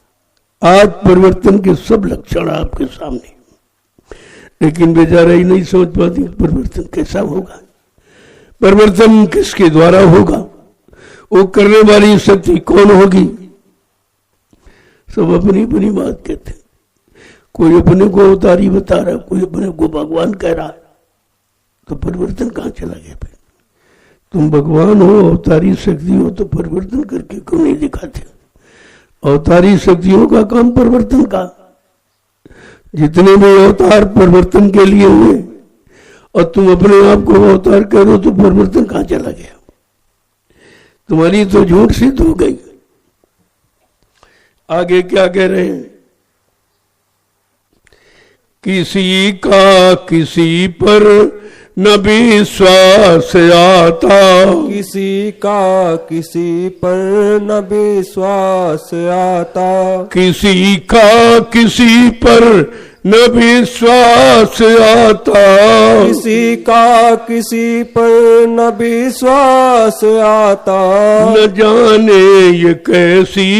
आज परिवर्तन के सब लक्षण आपके सामने, लेकिन बेचारा ही नहीं समझ पाती परिवर्तन कैसा होगा, परिवर्तन किसके द्वारा होगा, वो करने वाली शक्ति कौन होगी। सब अपनी अपनी बात कहते हैं। कोई अपने को अवतारी बता रहा, कोई अपने को भगवान कह रहा है, तो परिवर्तन कहां चला गया। फिर तुम भगवान हो, अवतारी शक्ति हो, तो परिवर्तन करके क्यों नहीं दिखाते। अवतारी शक्तियों का काम परिवर्तन का। जितने भी अवतार परिवर्तन के लिए हुए और तुम अपने आप को अवतार करो तो परिवर्तन कहां चला गया। तुम्हारी तो झूठ सिद्ध हो गई। आगे क्या कह रहे हैं, किसी का किसी पर न विश्वास आता, किसी का किसी पर न विश्वास आता, किसी का किसी पर न विश्वास आता, किसी का किसी पर न विश्वास आता। न जाने ये कैसी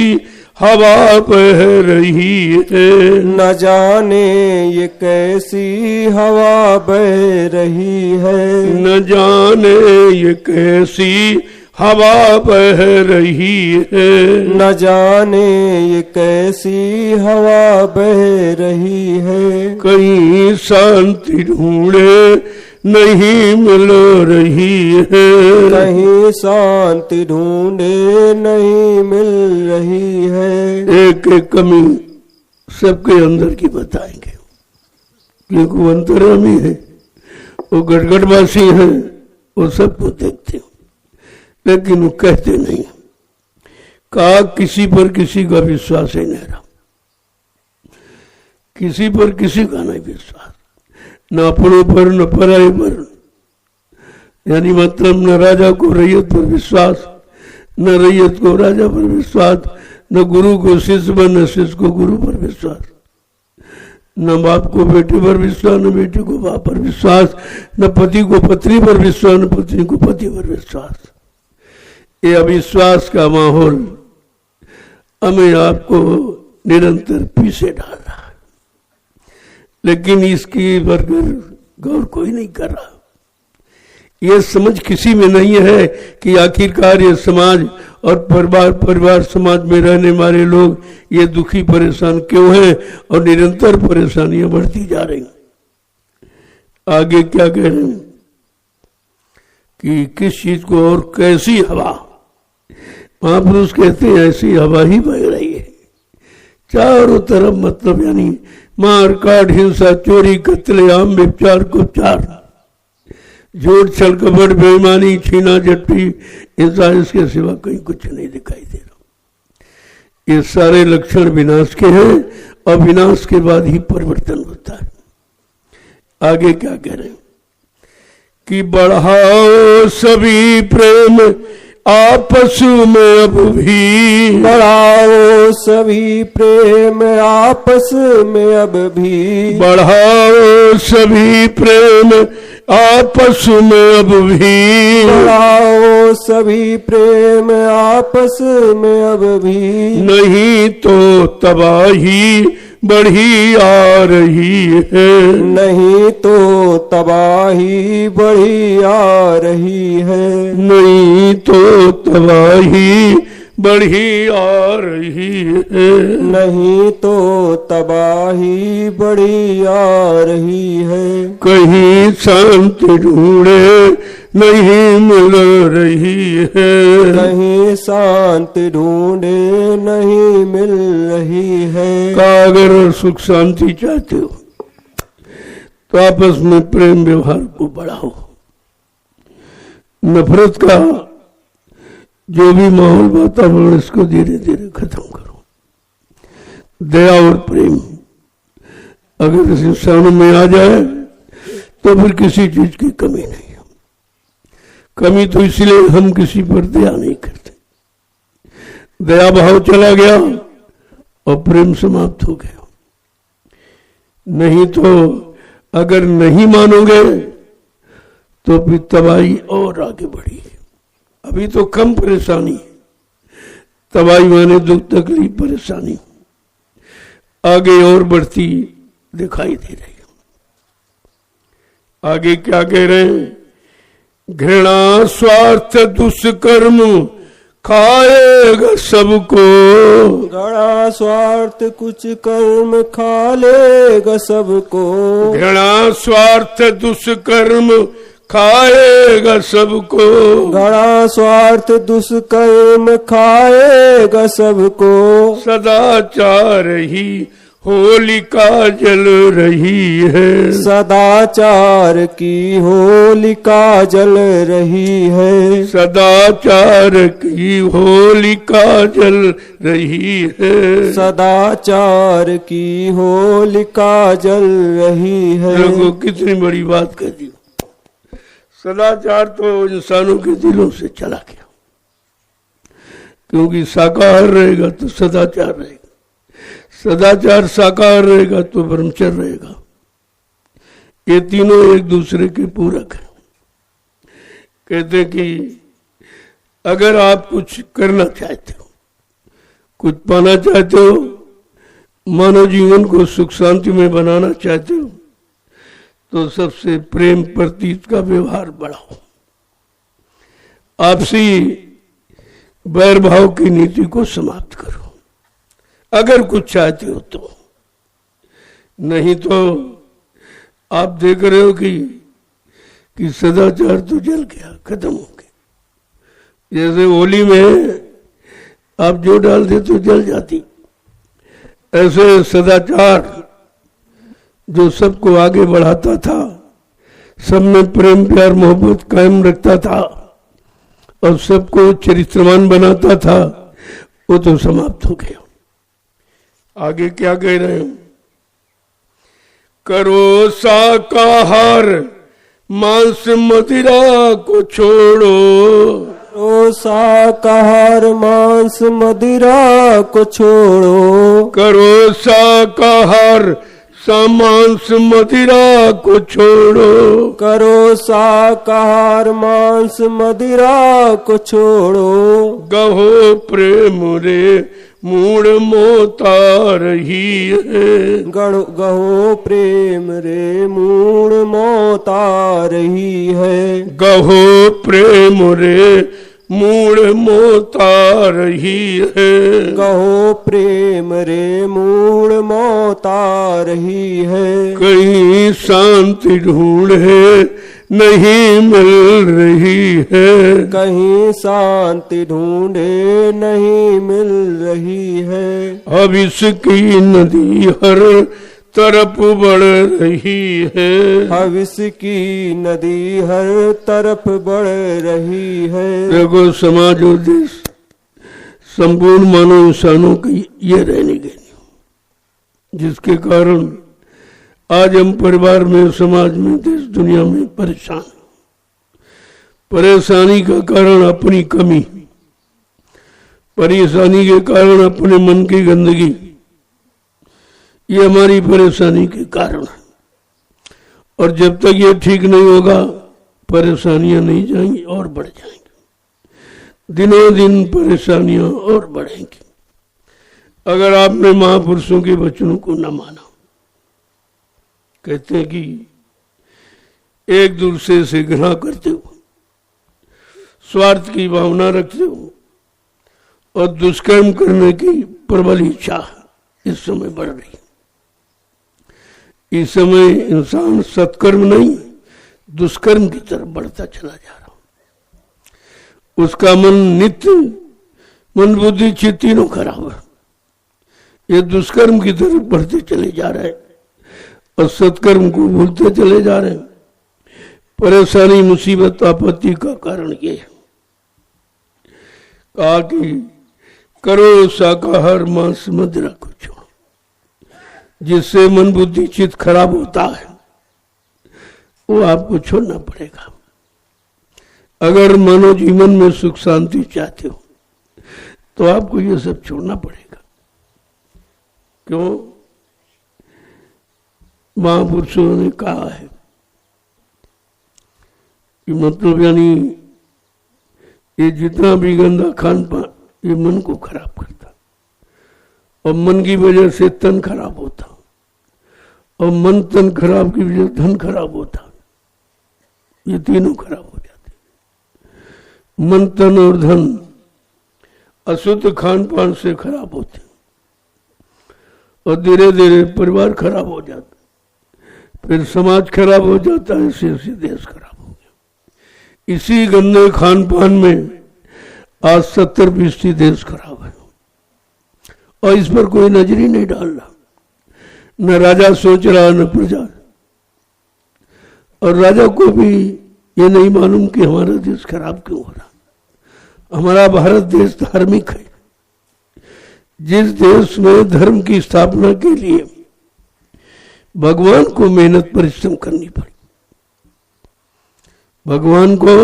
हवा बह रही है, न जाने ये कैसी हवा बह रही है, न जाने ये कैसी हवा बह रही है, न जाने ये कैसी हवा बह रही है। कहीं शांति ढूंढे नहीं मिल रही है, कहीं शांति ढूंढे नहीं मिल रही है। एक एक कमी सबके अंदर की बताएंगे, क्योंकि वो अंतर्यामी है, वो गटगटवासी है, वो सबको देखते हो, लेकिन वो कहते नहीं। कहा किसी पर किसी का विश्वास ही नहीं रहा, किसी पर किसी का नहीं विश्वास, न अपनों पर न पराये पर। यानी मतलब न राजा को रैयत पर विश्वास, न रैयत को राजा पर विश्वास, न गुरु को शिष्य पर, न शिष्य को गुरु पर विश्वास, न बाप को बेटे पर विश्वास, न बेटे को बाप पर विश्वास, न पति को पत्नी पर विश्वास, न पत्नी को पति पर विश्वास। ये अविश्वास का माहौल हमें आपको निरंतर पीछे डाल रहा है, लेकिन इसकी बरकर गौर कोई नहीं कर रहा। यह समझ किसी में नहीं है कि आखिरकार ये समाज और परिवार समाज में रहने वाले लोग ये दुखी परेशान क्यों हैं और निरंतर परेशानियां बढ़ती जा रही। आगे क्या कह रहे हैं कि किस चीज को और कैसी हवा, महापुरुष कहते हैं ऐसी हवा ही बह रही है चारों तरफ मतलब यानी मार काट हिंसा चोरी कत्लेआम व्यभिचार कुचार झूठ छल कपट बेईमानी छीना झपटी हिंसा, इसके सिवा कहीं कुछ नहीं दिखाई दे रहा। ये सारे लक्षण विनाश के हैं और विनाश के बाद ही परिवर्तन होता है। आगे क्या कह रहे हैं कि बढ़ाओ सभी प्रेम आपस में अब भी, बढ़ाओ सभी प्रेम आपस में अब भी, बढ़ाओ सभी प्रेम आपस में अब भी, बढ़ाओ सभी प्रेम आपस में अब भी, नहीं तो तबाही बढ़ी आ रही है, नहीं तो तबाही बढ़ी आ रही है, नहीं तो तबाही बढ़ी आ रही है, नहीं तो तबाही बढ़ी आ रही है, कहीं शांति ढूंढे नहीं मिल रही है, कहीं शांति ढूंढे नहीं मिल रही है। अगर सुख शांति चाहते हो तो आपस में प्रेम व्यवहार को बढ़ाओ, नफरत का जो भी माहौल वातावरण इसको धीरे धीरे खत्म करो। दया और प्रेम अगर इस इंसानों में आ जाए तो फिर किसी चीज की कमी नहीं है। कमी तो इसलिए हम किसी पर दया नहीं करते, दया भाव चला गया और प्रेम समाप्त हो गया। नहीं तो अगर नहीं मानोगे तो फिर तबाही और आगे बढ़ी। अभी तो कम परेशानी है, तबाही माने दुख तकलीफ परेशानी आगे और बढ़ती दिखाई दे रही है। आगे क्या कह रहे हैं, घृणा स्वार्थ दुष्कर्म खाएगा सबको, घृणा स्वार्थ कुछ कर्म खा लेगा सबको, घृणा स्वार्थ दुष्कर्म खाएगा सबको, घृणा स्वार्थ दुष्कर्म खाएगा सबको, सदाचार ही होलिका जल रही है, सदाचार की होलिका जल रही है, सदाचार की होलिका जल रही है, सदाचार की होलिका जल रही है। देखो कितनी बड़ी बात कर दी। सदाचार तो इंसानों के दिलों से चला गया, क्योंकि शाकाहार रहेगा तो सदाचार रहेगा, सदाचार साकार रहेगा तो ब्रह्मचर्य रहेगा। ये तीनों एक दूसरे के पूरक हैं। कहते हैं कि अगर आप कुछ करना चाहते हो, कुछ पाना चाहते हो, मानव जीवन को सुख शांति में बनाना चाहते हो, तो सबसे प्रेम प्रतीत का व्यवहार बढ़ाओ, आपसी वैर भाव की नीति को समाप्त करो, अगर कुछ चाहते हो तो। नहीं तो आप देख रहे हो कि सदाचार तो जल गया, खत्म हो गया। जैसे होली में आप जो डाल दे तो जल जाती, ऐसे सदाचार जो सबको आगे बढ़ाता था, सब में प्रेम प्यार मोहब्बत कायम रखता था और सबको चरित्रवान बनाता था, वो तो समाप्त हो गया। आगे क्या कह रहे हैं, करो शाकाहार मांस मदिरा को छोड़ो, करो शाकाहार मांस मदिरा को छोड़ो, करो शाकाहार मांस मदिरा को छोड़ो, करो शाकाहार मांस मदिरा को छोड़ो, गहो प्रेम रे मूड मोता रही है, गहो प्रेम रे मूड मोता रही है, गहो प्रेम रे मूड मोता रही है, गहो प्रेम रे मूड मोता रही है, कहीं शांति ढूंढे नहीं मिल रही है। कहीं शांति ढूंढे नहीं मिल रही है। अब इसकी नदी हर तरफ बढ़ रही है। अब इसकी नदी हर तरफ बढ़ रही है। देखो समाज और देश संपूर्ण मानव इंसानों की ये रहने गई, जिसके कारण आज हम परिवार में, समाज में, देश दुनिया में परेशान। परेशानी का कारण अपनी कमी, परेशानी के कारण अपने मन की गंदगी, ये हमारी परेशानी के कारण है। और जब तक ये ठीक नहीं होगा परेशानियां नहीं जाएंगी और बढ़ जाएंगी, दिनों दिन परेशानियां और बढ़ेंगी अगर आपने महापुरुषों के वचनों को न माना। कहते हैं कि एक दूसरे से घृणा करते हो, स्वार्थ की भावना रखते हो और दुष्कर्म करने की प्रबल इच्छा इस समय बढ़ रही है। इस समय इंसान सत्कर्म नहीं दुष्कर्म की तरफ बढ़ता चला जा रहा, उसका मन नित्य, मन बुद्धि चित्त तीनों खराब है। ये दुष्कर्म की तरफ बढ़ते चले जा रहे हैं और सत्कर्म को भूलते चले जा रहे हैं। परेशानी, मुसीबत, आपत्ति का कारण ये है। कहा कि करो शाकाहार मांस मदिरा को छोड़ो, जिससे मन बुद्धि चित्त खराब होता है वो आपको छोड़ना पड़ेगा। अगर मानव जीवन में सुख शांति चाहते हो तो आपको ये सब छोड़ना पड़ेगा। क्यों? महापुरुषों ने कहा है कि मतलब यानी ये जितना भी गंदा खान पान ये मन को खराब करता, और मन की वजह से तन खराब होता, और मन तन खराब की वजह से धन खराब होता। ये तीनों खराब हो जाते। मन, तन और धन अशुद्ध खान पान से खराब होते और धीरे धीरे परिवार खराब हो जाता, फिर समाज खराब हो जाता है, ऐसे देश खराब हो गया। इसी गंदे खान पान में आज 70% देश खराब है और इस पर कोई नजर ही नहीं डाल रहा। न राजा सोच रहा न प्रजा, और राजा को भी ये नहीं मालूम कि हमारा देश खराब क्यों हो रहा। हमारा भारत देश धार्मिक है। जिस देश में धर्म की स्थापना के लिए भगवान को मेहनत परिश्रम करनी पड़ी, भगवान को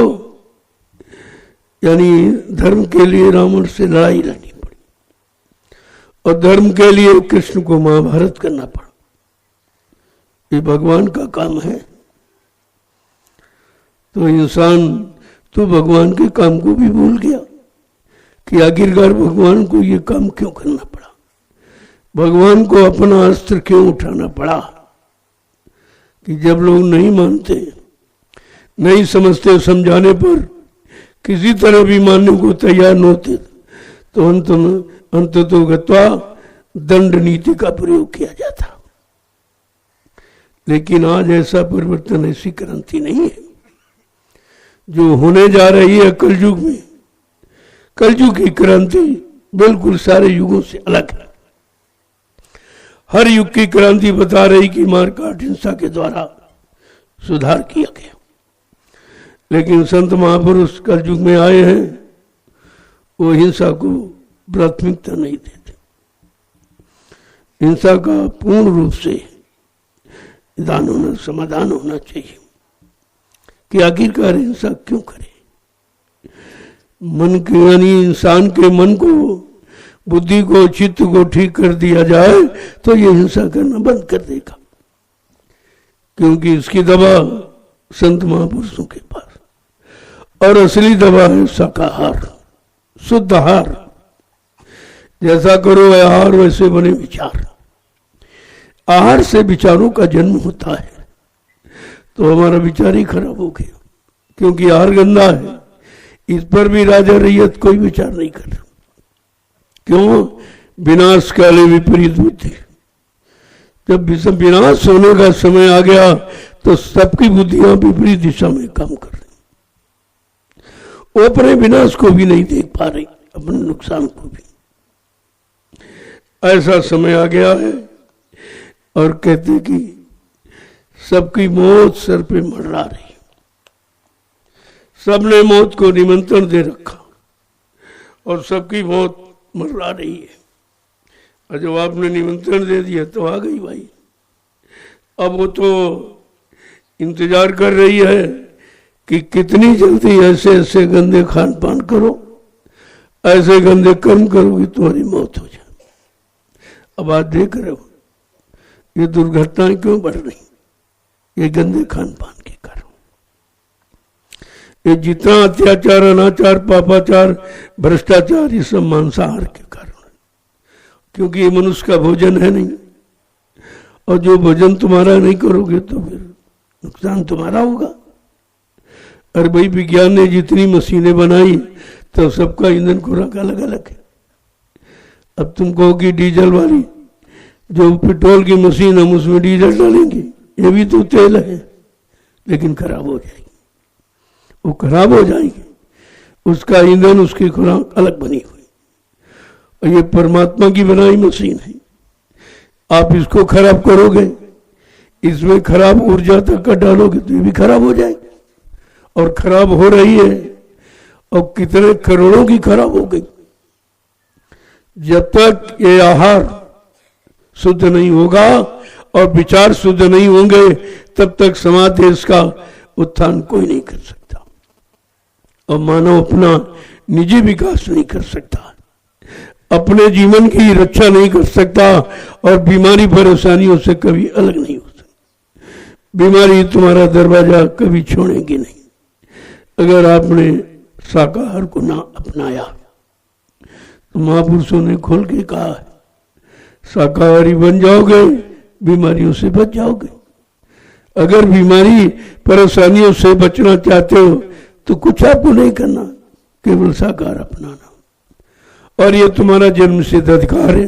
यानी धर्म के लिए रावण से लड़ाई लड़नी पड़ी, और धर्म के लिए कृष्ण को महाभारत करना पड़ा। ये भगवान का काम है। तो इंसान तो भगवान के काम को भी भूल गया कि आखिरकार भगवान को ये काम क्यों करना पड़ा, भगवान को अपना अस्त्र क्यों उठाना पड़ा। कि जब लोग नहीं मानते, नहीं समझते, समझाने पर किसी तरह भी मानने को तैयार न होते तो अंततो गत्वा दंड नीति का प्रयोग किया जाता। लेकिन आज ऐसा परिवर्तन, ऐसी क्रांति नहीं है जो होने जा रही है कलयुग में। कलयुग की क्रांति बिल्कुल सारे युगों से अलग है। हर युग की क्रांति बता रही कि मारकाट हिंसा के द्वारा सुधार किया गया, लेकिन संत महापुरुष कलयुग में आए हैं, वो हिंसा को प्राथमिकता नहीं देते। हिंसा का पूर्ण रूप से निदान होना, समाधान होना चाहिए कि आखिरकार हिंसा क्यों करे। मन के यानी इंसान के मन को, बुद्धि को, चित्त को ठीक कर दिया जाए तो ये हिंसा करना बंद कर देगा। क्योंकि इसकी दवा संत महापुरुषों के पास, और असली दवा है शाकाहार, शुद्ध आहार। जैसा करो आहार वैसे बने विचार। आहार से विचारों का जन्म होता है, तो हमारा विचार ही खराब हो गया। क्योंकि आहार गंदा है, इस पर भी राजा रैयत कोई विचार नहीं कर रहा। क्यों? विनाश काले विपरीत बुद्धि। जब विनाश होने का समय आ गया तो सबकी बुद्धियां विपरीत दिशा में काम कर रही, वो अपने विनाश को भी नहीं देख पा रही, अपने नुकसान को भी। ऐसा समय आ गया है और कहते कि सबकी मौत सर पे मंडरा रही, सबने मौत को निमंत्रण दे रखा और सबकी मौत मंडरा रही है। और जब आपने निमंत्रण दे दिया तो आ गई भाई। अब वो तो इंतजार कर रही है कि कितनी जल्दी ऐसे ऐसे गंदे खान पान करो, ऐसे गंदे कर्म करोगे तुम्हारी मौत हो जाए। अब आज देख रहे हो ये दुर्घटनाएं क्यों बढ़ रही, ये गंदे खान पान के कारण। ये जितना अत्याचार, अनाचार, पापाचार, भ्रष्टाचार, ये सब मांसाहार के कारण, क्योंकि ये मनुष्य का भोजन है नहीं। और जो भोजन तुम्हारा नहीं करोगे तो फिर नुकसान तुम्हारा होगा। और भाई विज्ञान ने जितनी मशीनें बनाई तो सबका ईंधन खुराक अलग अलग है। अब तुम कहो कि डीजल वाली जो पेट्रोल की मशीन हम उसमें डीजल डालेंगे, ये भी तो तेल है, लेकिन खराब हो जाएगी, वो खराब हो जाएगी, उसका ईंधन, उसकी खुराक अलग बनी हुई। और ये परमात्मा की बनाई मशीन है, आप इसको खराब करोगे, इसमें खराब ऊर्जा तक का डालोगे तो ये भी खराब हो जाएगी। और खराब हो रही है, और कितने करोड़ों की खराब हो गई। जब तक ये आहार शुद्ध नहीं होगा और विचार शुद्ध नहीं होंगे तब तक समाज देश का उत्थान कोई नहीं कर सकता और मानव अपना निजी विकास नहीं कर सकता, अपने जीवन की रक्षा नहीं कर सकता और बीमारी परेशानियों से कभी अलग नहीं हो सकता। बीमारी तुम्हारा दरवाजा कभी छोड़ेगी नहीं अगर आपने शाकाहार को ना अपनाया। तो महापुरुषों ने खोल के कहा है, शाकाहारी बन जाओगे बीमारियों से बच जाओगे। अगर बीमारी परेशानियों से बचना चाहते हो तो कुछ आपको नहीं करना, केवल शाकाहार अपनाना। और ये तुम्हारा जन्म सिद्ध अधिकार है,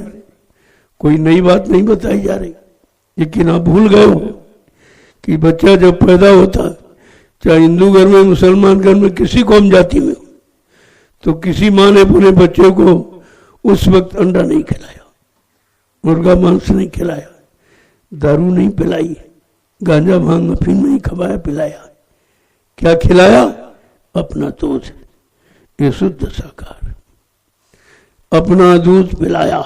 कोई नई बात नहीं बताई जा रही। लेकिन आप भूल गए हो कि बच्चा जब पैदा होता है, चाहे हिंदू घर में, मुसलमान घर में, किसी कौम जाति में, तो किसी माँ ने अपने बच्चे को उस वक्त अंडा नहीं खिलाया, मुर्गा मांस नहीं खिलाया, दारू नहीं पिलाई, गांजा भांग अफीम नहीं खवाया पिलाया। क्या खिलाया? अपना दूध, ये शुद्ध शाकाहार, अपना दूध पिलाया।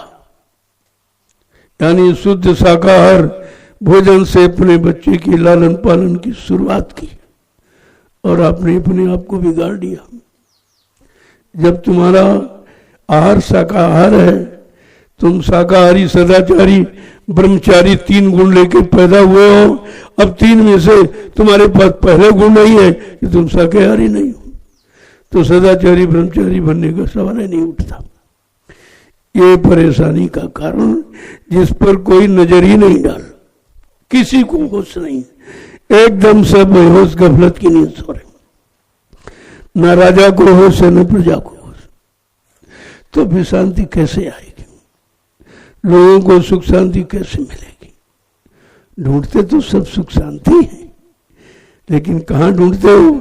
यानी शुद्ध शाकाहार भोजन से अपने बच्चे की लालन पालन की शुरुआत की और आपने अपने आप को बिगाड़ दिया। जब तुम्हारा आहार शाकाहार है, तुम शाकाहारी, सदाचारी, ब्रह्मचारी 3 गुण लेके पैदा हुए हो। अब 3 में से तुम्हारे पास पहले गुण नहीं है कि तुम शाकाहारी नहीं हो, तो सदाचारी ब्रह्मचारी बनने का सवाल ही नहीं उठता। ये परेशानी का कारण जिस पर कोई नजर ही नहीं डाल, किसी को होश नहीं, एकदम सब बेहोश गफलत की नींद सो रहे, न राजा को होश है न प्रजा को होश। तो फिर शांति कैसे आएगी? लोगों को सुख शांति कैसे मिलेगी? ढूंढते तो सब सुख शांति है, लेकिन कहाँ ढूंढते हो?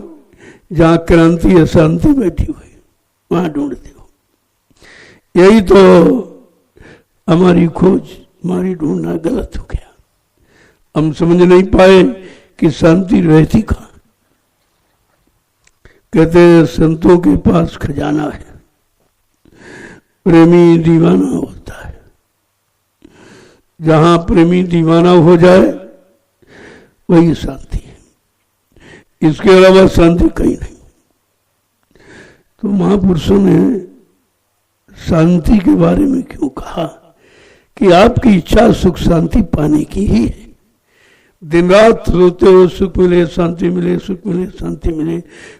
जहां क्रांति अशांति बैठी हुई वहां ढूंढते हो। यही तो हमारी खोज, हमारी ढूंढना गलत हो गया। हम समझ नहीं पाए कि शांति रहती कहाँ। कहते हैं संतों के पास खजाना है, प्रेमी दीवाना होता है। जहां प्रेमी दीवाना हो जाए वही शांति है, इसके अलावा शांति कहीं नहीं। तो महापुरुषों ने शांति के बारे में क्यों कहा कि आपकी इच्छा सुख शांति पाने की ही है। दिन रात रोते हो सुख मिले, शांति मिले, सुख मिले, शांति मिले,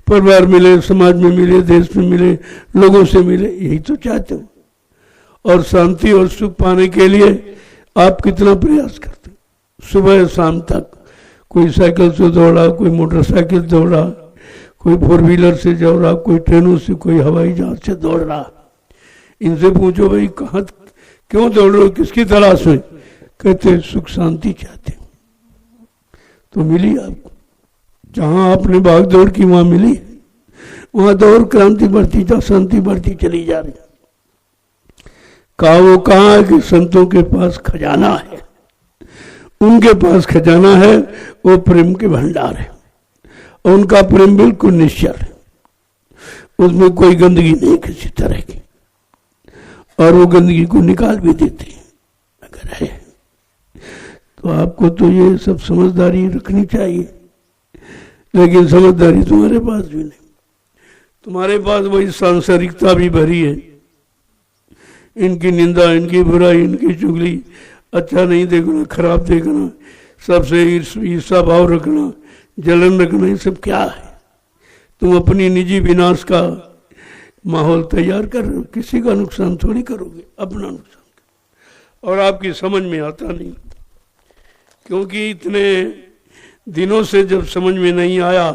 परिवार मिले, समाज में मिले, देश में मिले, लोगों से मिले, यही तो चाहते हो। और शांति और सुख पाने के लिए आप कितना प्रयास करते हो? सुबह शाम तक कोई साइकिल से दौड़ा, कोई मोटरसाइकिल दौड़ा, कोई 4 व्हीलर से दौड़ा, कोई ट्रेनों से, कोई हवाई जहाज से दौड़ रहा। इनसे पूछो भाई कहाँ, क्यों दौड़ रहे हो, किसकी तलाश में? कहते सुख शांति चाहते हैं, तो मिली आपको। जहां आपने भाग दौड़ की वहां मिली, वहां तो और क्रांति बढ़ती जा, शांति बढ़ती चली जा रही। वो कहा है कि संतों के पास खजाना है, उनके पास खजाना है, वो प्रेम के भंडार है, और उनका प्रेम बिल्कुल निश्चल है, उसमें कोई गंदगी नहीं किसी तरह की, और वो गंदगी को निकाल भी देते हैं अगर है। तो आपको तो ये सब समझदारी रखनी चाहिए, लेकिन समझदारी तुम्हारे पास भी नहीं। तुम्हारे पास वही सांसारिकता भी भरी है, इनकी निंदा, इनकी बुराई, इनकी चुगली, अच्छा नहीं देखना, खराब देखना, सबसे ईर्ष्या भाव रखना, जलन रखना, ये सब क्या है? तुम अपनी निजी विनाश का माहौल तैयार कर रहे हो। किसी का नुकसान थोड़ी करोगे, अपना नुकसान। और आपकी समझ में आता नहीं, क्योंकि इतने दिनों से जब समझ में नहीं आया,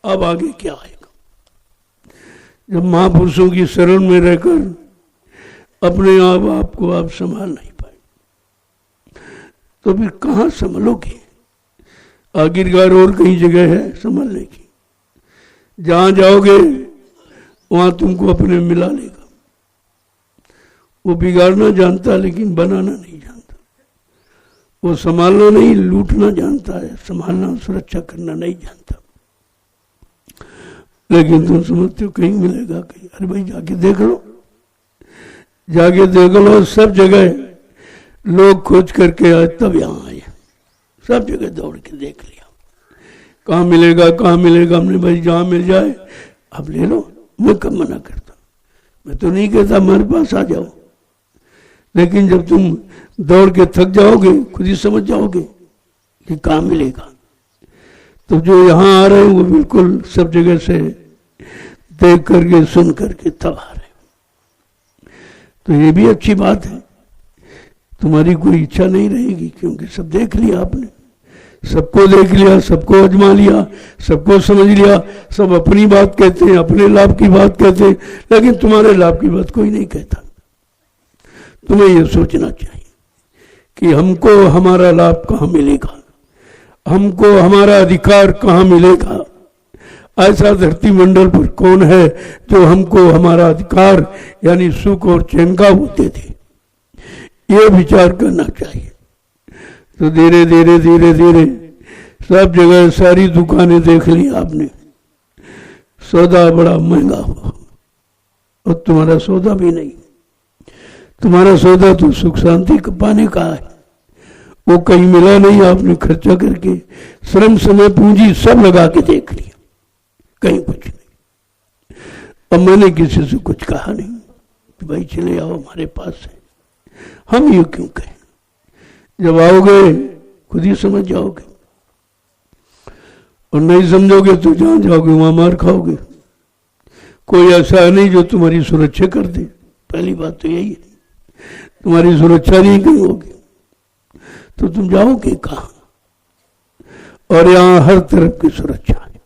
अब आगे क्या आएगा? जब महापुरुषों की शरण में रहकर अपने आप को आप संभाल नहीं पाए, तो फिर कहाँ संभलोगे? आखिरकार और कई जगह है संभलने की, जहां जाओगे वहां तुमको अपने मिला लेगा। वो बिगाड़ना जानता लेकिन बनाना नहीं जानता, वो संभालना नहीं लूटना जानता है, संभालना सुरक्षा करना नहीं जानता। लेकिन तुम समझते हो कहीं मिलेगा कहीं। अरे भाई जाके देख लो, जाके देख लो, सब जगह लोग खोज करके आए तब यहाँ आए, सब जगह दौड़ के देख लिया, कहाँ मिलेगा कहाँ मिलेगा। हमने भाई जहाँ मिल जाए आप ले लो, मैं कब मना करता, मैं तो नहीं कहता हमारे पास आ जाओ, लेकिन जब तुम दौड़ के थक जाओगे, खुद ही समझ जाओगे कि कहाँ मिलेगा। तो जो यहाँ आ रहे हैं वो बिल्कुल सब जगह से देख करके सुन करके तब आ रहे, तो ये भी अच्छी बात है। तुम्हारी कोई इच्छा नहीं रहेगी, क्योंकि सब देख लिया आपने, सबको देख लिया, सबको आजमा लिया, सबको समझ लिया। सब अपनी बात कहते हैं, अपने लाभ की बात कहते हैं, लेकिन तुम्हारे लाभ की बात कोई नहीं कहता। तुम्हें यह सोचना चाहिए कि हमको हमारा लाभ कहाँ मिलेगा, हमको हमारा अधिकार कहाँ मिलेगा। ऐसा धरती मंडल पर कौन है जो हमको हमारा अधिकार यानी सुख और चैन का वो दे दे, ये विचार करना चाहिए। तो धीरे धीरे धीरे धीरे सब जगह सारी दुकानें देख ली आपने, सौदा बड़ा महंगा हुआ, और तुम्हारा सौदा भी नहीं, तुम्हारा सौदा तो सुख शांति पाने का है, वो कहीं मिला नहीं। आपने खर्चा करके श्रम समय पूंजी सब लगा के देख लिया, कहीं कुछ नहीं। अब मैंने किसी से कुछ कहा नहीं कि भाई चले आओ हमारे पास से, हम ये क्यों कहें? जब आओगे खुद ही समझ जाओगे, और नहीं समझोगे तो जहां जाओगे वहां मार खाओगे। कोई ऐसा है नहीं जो तुम्हारी सुरक्षा कर दे, पहली बात तो यही है, तुम्हारी सुरक्षा नहीं कहीं होगी तो तुम जाओगे कहां? और यहां हर तरफ की सुरक्षा है,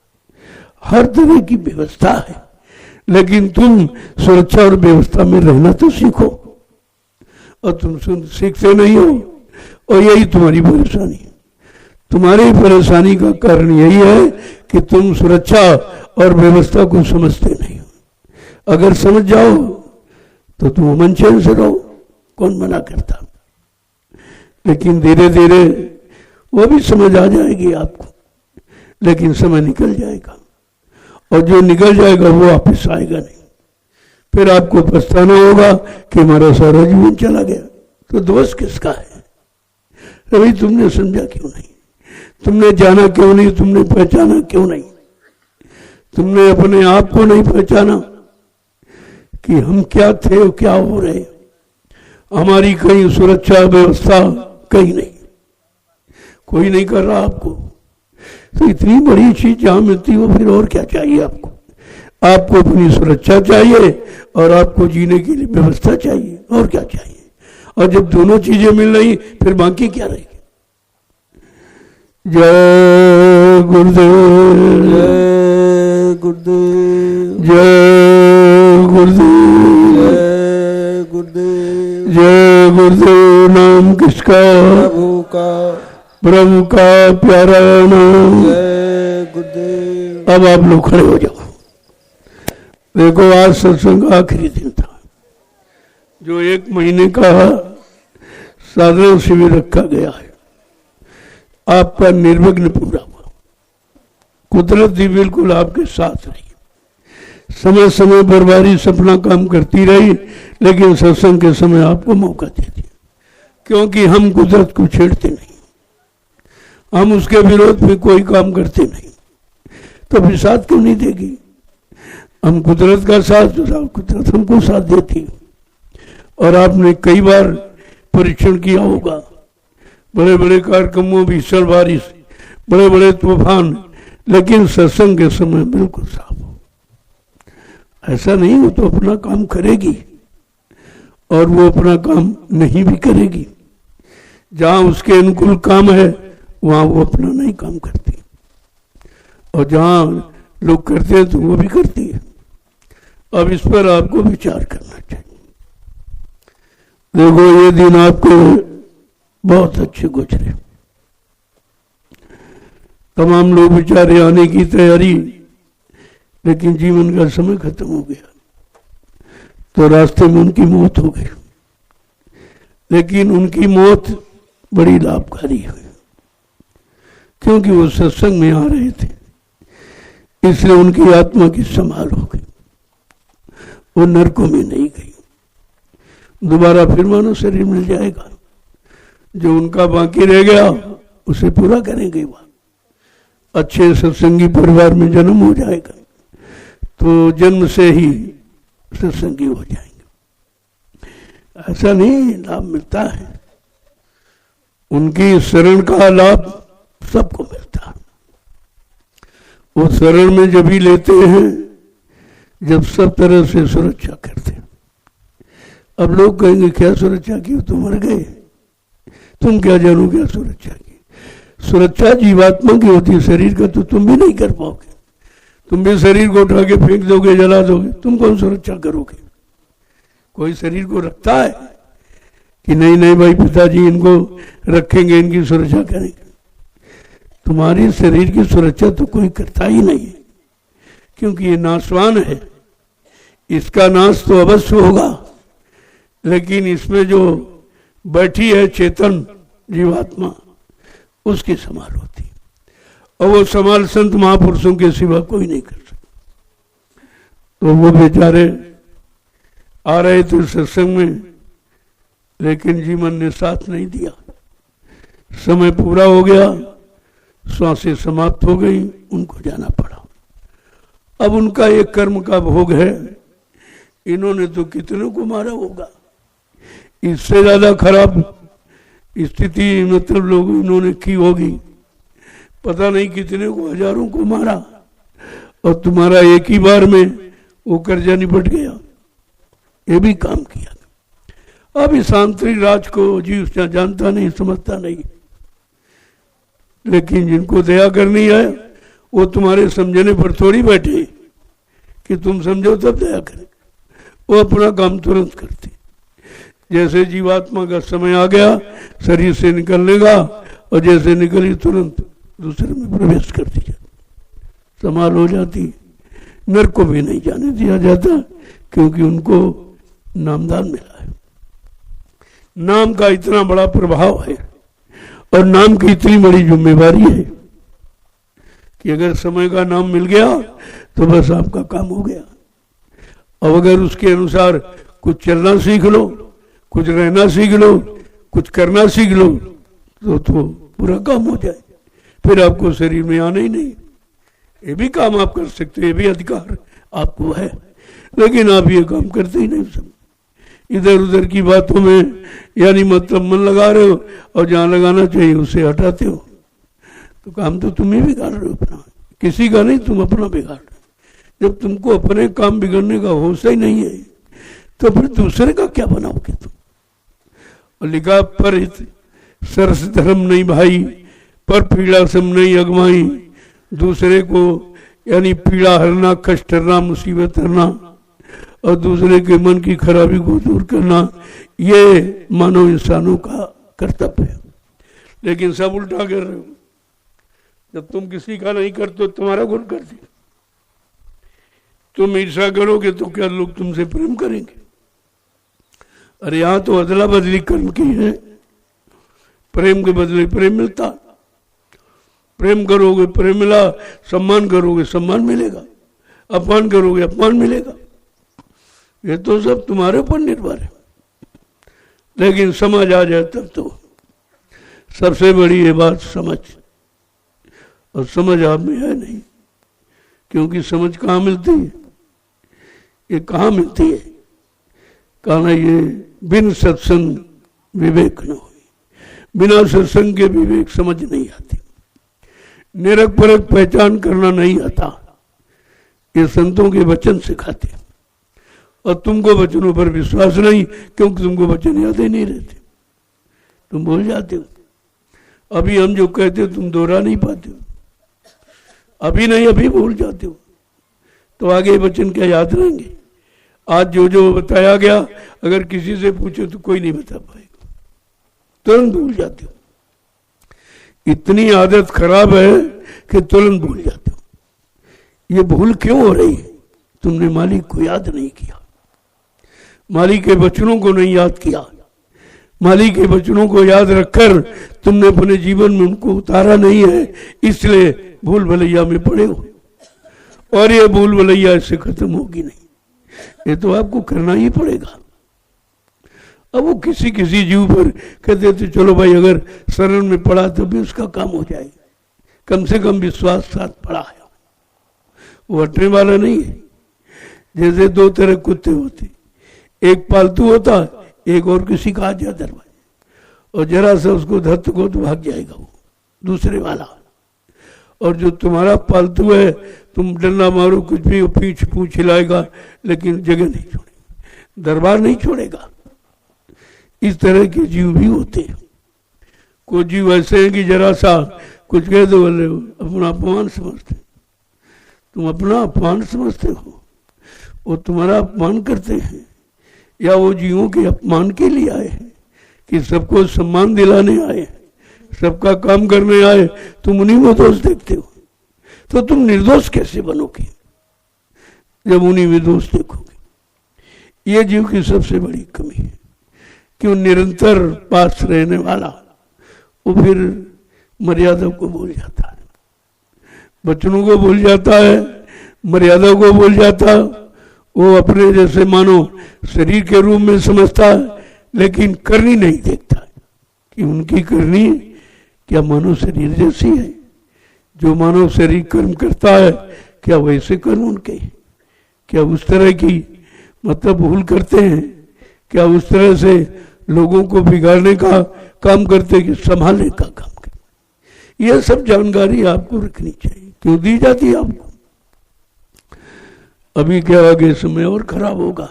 हर तरह की व्यवस्था है, लेकिन तुम सुरक्षा और व्यवस्था में रहना तो सीखो, और तुम सीखते नहीं हो, और यही तुम्हारी परेशानी है। तुम्हारी परेशानी का कारण यही है कि तुम सुरक्षा और व्यवस्था को समझते नहीं हो। अगर समझ जाओ तो तुम अमन चैन से रहो, कौन मना करता। लेकिन धीरे धीरे वो भी समझ आ जाएगी आपको, लेकिन समय निकल जाएगा, और जो निकल जाएगा वो वापस आएगा नहीं। फिर आपको पछताना होगा कि हमारा सारा जीवन चला गया। तो दोष किसका है? अभी तुमने समझा क्यों नहीं, तुमने जाना क्यों नहीं, तुमने पहचाना क्यों नहीं, तुमने अपने आप को नहीं पहचाना कि हम क्या थे और क्या हो रहे। हमारी कहीं सुरक्षा व्यवस्था कहीं नहीं, कोई नहीं कर रहा आपको। तो इतनी बड़ी चीज जहां मिलती हो फिर और क्या चाहिए आपको? आपको अपनी सुरक्षा चाहिए और आपको जीने के लिए व्यवस्था चाहिए, और क्या चाहिए? और जब दोनों चीजें मिल रही फिर बाकी क्या रहेगी? जय गुरुदेव, जय गुरुदेव, जय गुरुदेव, जय गुरुदेव, जय गुरुदेव। गुरुदेव नाम किसका, प्रभु का, प्रभु का प्यारा नाम। जय गुरुदेव। अब आप लोग खड़े हो जाओ। देखो आज सत्संग आखिरी दिन था, जो 1 महीने का साधना शिविर रखा गया है। आपका निर्विघ्न पूरा हुआ, कुदरत भी बिल्कुल आपके साथ रही, समय समय पर बारिश अपना काम करती रही, लेकिन सत्संग के समय आपको मौका देती, क्योंकि हम कुदरत को छेड़ते नहीं, हम उसके विरोध में कोई काम करते नहीं, तो फिर साथ क्यों नहीं देगी। हम कुदरत का साथ, कुदरत हमको साथ देती है। और आपने कई बार परीक्षण किया होगा, बड़े बड़े कार्यक्रमों, भीषण बारिश, बड़े बड़े तूफान, लेकिन सत्संग के समय बिल्कुल साफ हो। ऐसा नहीं, वो तो अपना काम करेगी और वो अपना काम नहीं भी करेगी। जहां उसके अनुकूल काम है वहां वो अपना नहीं काम करती, और जहां लोग करते हैं तो वो भी करती है। अब इस पर आपको विचार करना चाहिए। देखो ये दिन आपको बहुत अच्छे गुजरे, तमाम लोग बेचारे आने की तैयारी, लेकिन जीवन का समय खत्म हो गया तो रास्ते में उनकी मौत हो गई। लेकिन उनकी मौत बड़ी लाभकारी हुई, क्योंकि वो सत्संग में आ रहे थे, इसलिए उनकी आत्मा की संभाल हो गई, वो नरकों में नहीं गई। दोबारा फिर मानव शरीर मिल जाएगा, जो उनका बाकी रह गया उसे पूरा करेंगे। वह अच्छे सत्संगी परिवार में जन्म हो जाएगा तो जन्म से ही सत्संगी हो जाएंगे। ऐसा नहीं, लाभ मिलता है, उनकी शरण का लाभ सबको मिलता है। वो शरण में जब भी लेते हैं जब सब तरह से सुरक्षा करते हैं। अब लोग कहेंगे क्या सुरक्षा की, तुम मर गए, तुम क्या जानो क्या सुरक्षा की। सुरक्षा जीवात्मा की होती है, शरीर का तो तुम भी नहीं कर पाओगे। तुम भी शरीर को उठा के फेंक दोगे, जला दोगे, तुम कौन सुरक्षा करोगे। कोई शरीर को रखता है कि नहीं नहीं भाई पिताजी इनको रखेंगे, इनकी सुरक्षा करेंगे। तुम्हारी शरीर की सुरक्षा तो कोई करता ही नहीं है, क्योंकि ये नाशवान है, इसका नाश तो अवश्य होगा, लेकिन इसमें जो बैठी है चेतन जीवात्मा, उसकी संभाल होती है, और वो संभाल संत महापुरुषों के सिवा कोई नहीं कर सकता। तो वो बेचारे आ रहे थे सत्संग में, लेकिन जीवन ने साथ नहीं दिया। समय पूरा हो गया, श्वासें समाप्त हो गई, उनको जाना पड़ा। अब उनका एक कर्म का भोग है, इन्होंने तो कितनों को मारा होगा, इससे ज्यादा खराब स्थिति मतलब लोग इन्होंने की होगी, पता नहीं कितने को, हजारों को मारा, और तुम्हारा एक ही बार में वो कर्जा निपट गया। ये भी काम किया। अब इस आंतरिक राज को जीव जानता नहीं, समझता नहीं, लेकिन जिनको दया करनी है वो तुम्हारे समझने पर थोड़ी बैठे कि तुम समझो तब दया करें, वो अपना काम तुरंत करते। जैसे जीवात्मा का समय आ गया शरीर से निकलने का, और जैसे निकली तुरंत दूसरे में प्रवेश कर दिया, संभाल हो जाती। नरक को भी नहीं जाने दिया जाता, क्योंकि उनको नामदान मिला है। नाम का इतना बड़ा प्रभाव है, और नाम की इतनी बड़ी जिम्मेवारी है कि अगर समय का नाम मिल गया तो बस आपका काम हो गया। अब अगर उसके अनुसार कुछ चलना सीख लो, कुछ रहना सीख लो, कुछ करना सीख लो, तो पूरा काम हो जाए, फिर आपको शरीर में आना ही नहीं। ये भी काम आप कर सकते हो, ये भी अधिकार आपको है, लेकिन आप ये काम करते ही नहीं। सब इधर उधर की बातों में यानी मतलब मन लगा रहे हो, और जहां लगाना चाहिए उसे हटाते हो, तो काम तो तुम ही बिगाड़ रहे हो अपना, किसी का नहीं, तुम अपना बिगाड़ रहे हो। जब तुमको अपने काम बिगड़ने का होश ही नहीं है तो फिर दूसरे का क्या बनाओगे तुम। और लिखा पर सरस धर्म नहीं भाई, पर पीड़ा सम नहीं अगमाई। दूसरे को यानी पीड़ा हरना, कष्ट हरना, मुसीबत हरना, और दूसरे के मन की खराबी को दूर करना, ये मानव इंसानों का कर्तव्य है। लेकिन सब उल्टा कर रहे हो। जब तुम किसी का नहीं करते तो तुम्हारा गुण कर दी। तुम ईर्षा करोगे तो क्या लोग तुमसे प्रेम करेंगे? अरे यहां तो अदला बदली कर्म की है। प्रेम के बदले प्रेम मिलता। प्रेम करोगे प्रेम मिला, सम्मान करोगे सम्मान मिलेगा, अपमान करोगे अपमान मिलेगा। ये तो सब तुम्हारे ऊपर निर्भर है। लेकिन समझ आ जाए तब तो सबसे बड़ी ये बात समझ, और समझ आप में है नहीं। क्योंकि समझ कहाँ मिलती है? ये कहाँ मिलती है? कहना ये बिन सत्संग विवेक न हो। बिना सत्संग के विवेक समझ नहीं आती, निरख परख पहचान करना नहीं आता। ये संतों के वचन सिखाते। और तुमको वचनों पर विश्वास नहीं, क्योंकि तुमको वचन याद ही नहीं रहते, तुम भूल जाते हो। अभी हम जो कहते हो तुम दोहरा नहीं पाते हो, अभी नहीं अभी भूल जाते हो। तो आगे वचन क्या याद रहेंगे? आज जो जो बताया गया अगर किसी से पूछो तो कोई नहीं बता पाएगा, तुरंत भूल जाते हो। इतनी आदत खराब है कि तुरंत भूल जाते हो। ये भूल क्यों हो रही है? तुमने मालिक को याद नहीं किया, मालिक के वचनों को नहीं याद किया। मालिक के वचनों को याद रखकर तुमने अपने जीवन में उनको उतारा नहीं है, इसलिए भूल भलैया में पड़े हो। और ये भूल भलैया इससे खत्म होगी नहीं, ये तो आपको करना ही पड़ेगा। अब वो किसी किसी जीव पर कहते थे चलो भाई अगर शरण में पड़ा तो भी उसका काम हो जाए, कम से कम विश्वास साथ पड़ा है, वो हटने वाला नहीं है। जैसे दो तरह कुत्ते होते, एक पालतू होता, एक और किसी का आ जाए दरवाजे, और जरा सा उसको धत्त को तो भाग जाएगा वो दूसरे वाला। और जो तुम्हारा पालतू है तुम डंडा मारो कुछ भी वो पीछ पूछ हिलाएगा, लेकिन जगह नहीं छोड़ेगा, दरबार नहीं छोड़ेगा। इस तरह के जीव भी होते हैं। कुछ जीव ऐसे हैं कि जरा सा कुछ कह दो बोले अपना अपमान समझते, तुम अपना अपमान समझते हो, वो तुम्हारा अपमान करते हैं। या वो जीवों के अपमान के लिए आए हैं कि सबको सम्मान दिलाने आए, सबका काम करने आए, तुम उन्हीं में दोष देखते हो। तो तुम निर्दोष कैसे बनोगे जब उन्हीं में दोष देखोगे? ये जीव की सबसे बड़ी कमी है कि वो निरंतर पास रहने वाला वो फिर मर्यादा को भूल जाता है, वचनों को भूल जाता है, मर्यादा को भूल जाता है। वो अपने जैसे मानो शरीर के रूप में समझता है, लेकिन करनी नहीं देखता कि उनकी करनी क्या मानव शरीर जैसी है। जो मानव शरीर कर्म करता है क्या वैसे कर्म उनके, क्या उस तरह की मतलब भूल करते हैं, क्या उस तरह से लोगों को बिगाड़ने का काम करते कि संभालने का काम करते? यह सब जानकारी आपको रखनी चाहिए। क्यों दी जाती है आपको? अभी क्या आगे समय और खराब होगा।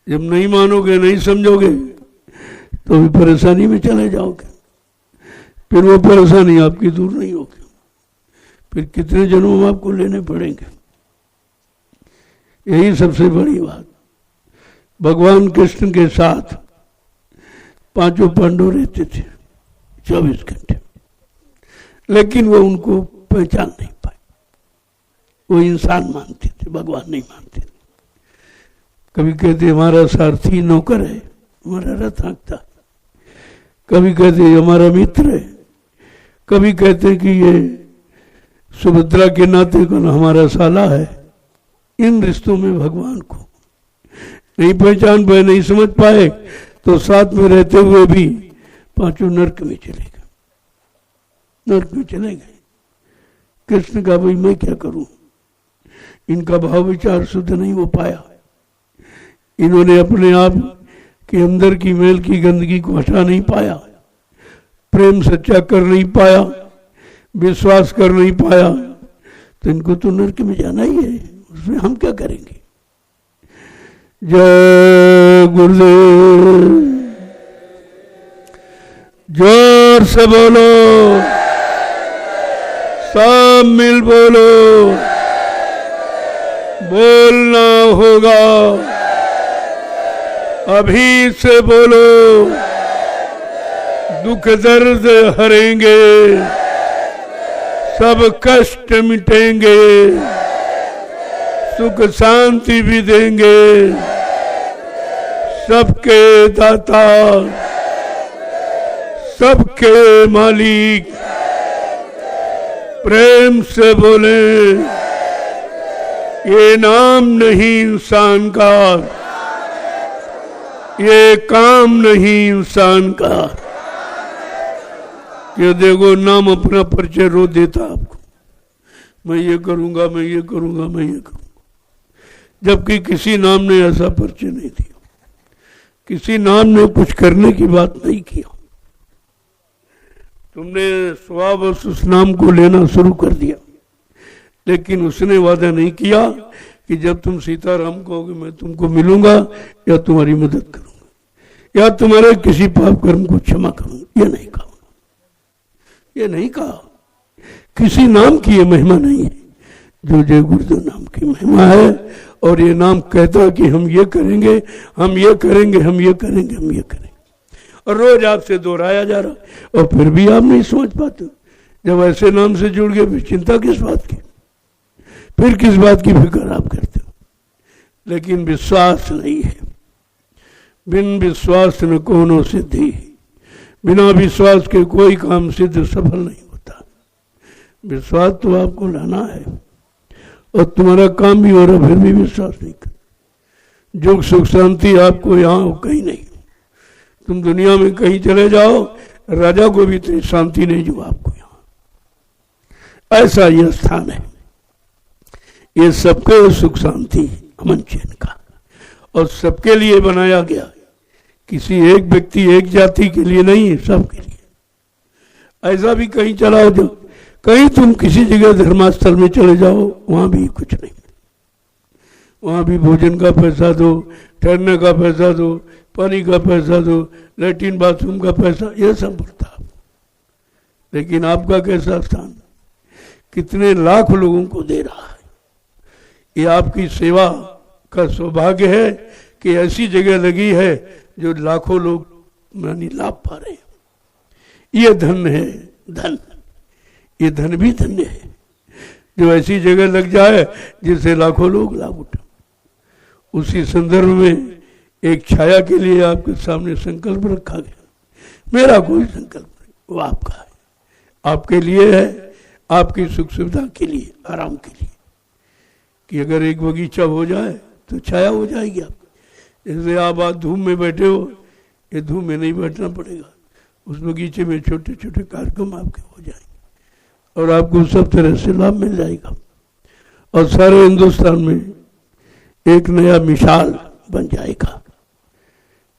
जब नहीं मानोगे नहीं समझोगे तो भी परेशानी में चले जाओगे, फिर वो परेशानी आपकी दूर नहीं होगी, फिर कितने जन्म आपको लेने पड़ेंगे। यही सबसे बड़ी बात। भगवान कृष्ण के साथ पांचों पांडव रहते थे 24 घंटे, लेकिन वो उनको पहचान नहीं पाए। वो इंसान मानते थे, भगवान नहीं मानते थे। कभी कहते हमारा सारथी नौकर है, हमारा रथ हाँकता है, कभी कहते हमारा मित्र है, कभी कहते कि ये सुभद्रा के नाते को हमारा साला है। इन रिश्तों में भगवान को नहीं पहचान पाए, नहीं समझ पाए, तो साथ में रहते हुए भी पांचों नरक में चले गए, नरक में चले गए। कृष्ण का भाई मैं क्या करूं, इनका भाव विचार शुद्ध नहीं हो पाया। इन्होंने अपने आप के अंदर की मैल की गंदगी को हटा नहीं पाया, प्रेम सच्चा कर नहीं पाया, विश्वास कर नहीं पाया, तो इनको तो नरक में जाना ही है। उसमें हम क्या करेंगे? जय गुरुदेव। जोर से बोलो, सब मिल बोलो। बोलना होगा, अभी से बोलो। दुख दर्द हरेंगे, सब कष्ट मिटेंगे, सुख शांति भी देंगे। सबके दाता, सबके मालिक, प्रेम से बोले। ये नाम नहीं इंसान का, ये काम नहीं इंसान का। कि देखो नाम अपना परिचय रो देता आपको, मैं ये करूंगा, मैं ये करूंगा, मैं ये करूंगा, जबकि किसी नाम ने ऐसा परिचय नहीं दिया, किसी नाम ने कुछ करने की बात नहीं किया। तुमने स्वभाव उस नाम को लेना शुरू कर दिया, लेकिन उसने वादा नहीं किया कि जब तुम सीताराम कहोगे मैं तुमको मिलूंगा या तुम्हारी मदद करूंगा या तुम्हारे किसी पाप कर्म को क्षमा करूंगा। ये नहीं कहा, ये नहीं कहा। किसी नाम की ये महिमा नहीं है जो जय गुरुदेव नाम की महिमा है। और ये नाम कहता कि हम ये करेंगे, हम ये करेंगे, हम ये करेंगे, हम ये करेंगे, और रोज आपसे दोहराया जा रहा, और फिर भी आप नहीं समझ पाते। जब ऐसे नाम से जुड़ गए फिर चिंता किस बात की, फिर किस बात की फिक्र आप करते हो। लेकिन विश्वास नहीं है। बिन विश्वास न कोनो सिद्धि, बिना विश्वास के कोई काम सिद्ध सफल नहीं होता। विश्वास तो आपको लाना है, और तुम्हारा काम भी हो रहा फिर भी विश्वास नहीं कर। जो सुख शांति आपको यहाँ हो कहीं नहीं। तुम दुनिया में कहीं चले जाओ, राजा को भी इतनी शांति नहीं जो आपको यहाँ। ऐसा यह स्थान है, ये सबके सुख शांति अमन चैन का, और सबके लिए बनाया गया। किसी एक व्यक्ति एक जाति के लिए नहीं है, सबके लिए। ऐसा भी कहीं चलाओ, जो कहीं तुम किसी जगह धर्मस्थल में चले जाओ, वहां भी कुछ नहीं, वहां भी भोजन का पैसा दो, ठहरने का पैसा दो, पानी का पैसा दो, लैट्रिन बाथरूम का पैसा, ये सब पड़ता है। लेकिन आपका कैसा स्थान, कितने लाख लोगों को दे रहा है। ये आपकी सेवा का सौभाग्य है कि ऐसी जगह लगी है जो लाखों लोग यानी लाभ पा रहे हैं। ये धन है, धन, ये धन भी धन्य है जो ऐसी जगह लग जाए जिससे लाखों लोग लाभ उठाए। उसी संदर्भ में एक छाया के लिए आपके सामने संकल्प रखा गया। मेरा कोई संकल्प नहीं, वो आपका है, आपके लिए है, आपकी सुख सुविधा के लिए, आराम के लिए। कि अगर एक बगीचा हो जाए तो छाया हो जाएगी आपको। जैसे आप आज धूप में बैठे हो, ये धूप में नहीं बैठना पड़ेगा, उस बगीचे में छोटे छोटे कार्यक्रम आपके हो जाएंगे और आपको सब तरह से लाभ मिल जाएगा। और सारे हिंदुस्तान में एक नया मिसाल बन जाएगा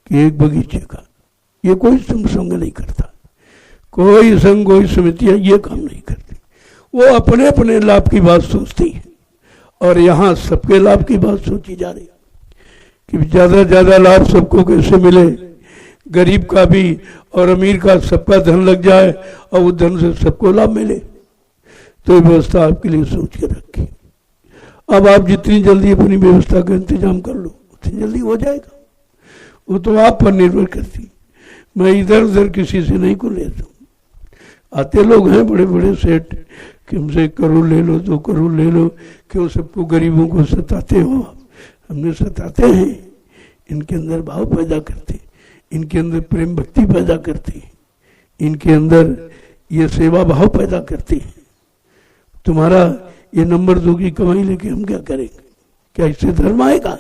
कि एक बगीचे का। ये कोई संग नहीं करता, कोई संघ कोई समितियां ये काम नहीं करती। वो अपने अपने लाभ की बात सोचती है, और यहाँ सबके लाभ की बात सोची जा रही है कि ज़्यादा से ज़्यादा लाभ सबको कैसे मिले, गरीब का भी और अमीर का सबका धन लग जाए और उस धन से सबको लाभ मिले। तो व्यवस्था आपके लिए सोच के रखी। अब आप जितनी जल्दी अपनी व्यवस्था का इंतजाम कर लो उतनी जल्दी हो जाएगा। वो तो आप पर निर्भर करती। मैं इधर उधर किसी से नहीं को लेता हूँ। आते लोग हैं बड़े बड़े सेठ कि हमसे करोड़ ले लो, 2 करोड़ ले लो, क्यों सबको गरीबों को सताते हो। हमने सताते हैं, इनके अंदर भाव पैदा करते, इनके अंदर प्रेम भक्ति पैदा करती, इनके अंदर ये सेवा भाव पैदा करती है। तुम्हारा ये नंबर 2 की कमाई लेके हम क्या करेंगे? क्या इससे धर्म आएगा?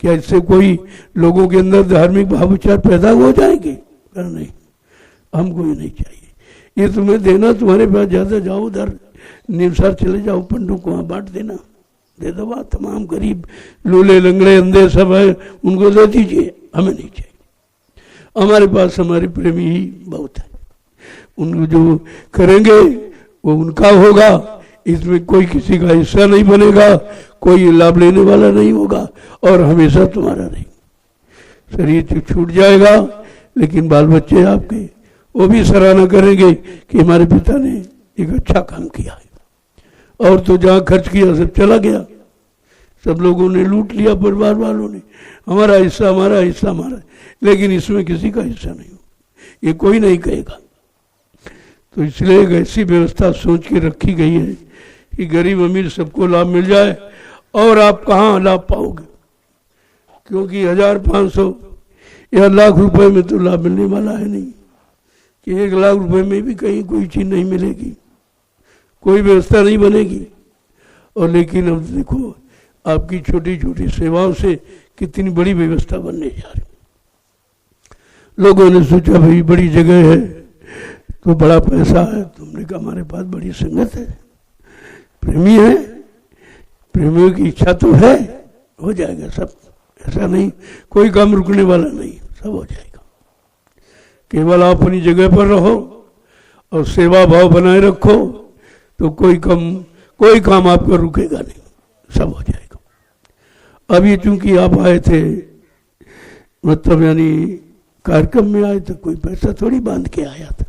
क्या इससे कोई लोगों के अंदर धार्मिक भाव विचार पैदा हो जाएंगे? नहीं, हमको ये नहीं चाहिए। ये तुम्हें देना, तुम्हारे पास ज्यादा जाओ उधर निमसार चले जाओ, पंडों को वहां बांट देना, दे दो। बात तमाम गरीब लूले लंगड़े अंधे सब है, उनको दे दीजिए, हमें नहीं चाहिए। हमारे पास हमारे प्रेमी ही बहुत है, उनको जो करेंगे वो उनका होगा, इसमें कोई किसी का हिस्सा नहीं बनेगा, कोई लाभ लेने वाला नहीं होगा, और हमेशा तुम्हारा नहीं। शरीर छूट जाएगा, लेकिन बाल बच्चे आपके वो भी सराहना करेंगे कि हमारे पिता ने एक अच्छा काम किया है। और तो जहाँ खर्च किया सब चला गया, सब लोगों ने लूट लिया, परिवार वालों ने, हमारा हिस्सा हमारा हिस्सा हमारा, लेकिन इसमें किसी का हिस्सा नहीं हो, ये कोई नहीं कहेगा। तो इसलिए एक ऐसी व्यवस्था सोच के रखी गई है कि गरीब अमीर सबको लाभ मिल जाए। और आप कहाँ लाभ पाओगे, क्योंकि 1500 या लाख रुपए में तो लाभ मिलने वाला है नहीं, कि 1 लाख रुपए में भी कहीं कोई चीज नहीं मिलेगी, कोई व्यवस्था नहीं बनेगी। और लेकिन अब देखो आपकी छोटी छोटी सेवाओं से कितनी बड़ी व्यवस्था बनने जा रही। लोगों ने सोचा भाई बड़ी जगह है तो बड़ा पैसा है, तुमने कहा हमारे पास बड़ी संगत है, प्रेमी है, प्रेमियों की इच्छा तो है, हो जाएगा सब, ऐसा नहीं, कोई काम रुकने वाला नहीं, सब हो जाएगा। केवल आप अपनी जगह पर रहो और सेवा भाव बनाए रखो तो कोई काम आपका रुकेगा नहीं, सब हो जाएगा। अभी चूंकि आप आए थे, मतलब यानी कार्यक्रम में आए थे, कोई पैसा थोड़ी बांध के आया था,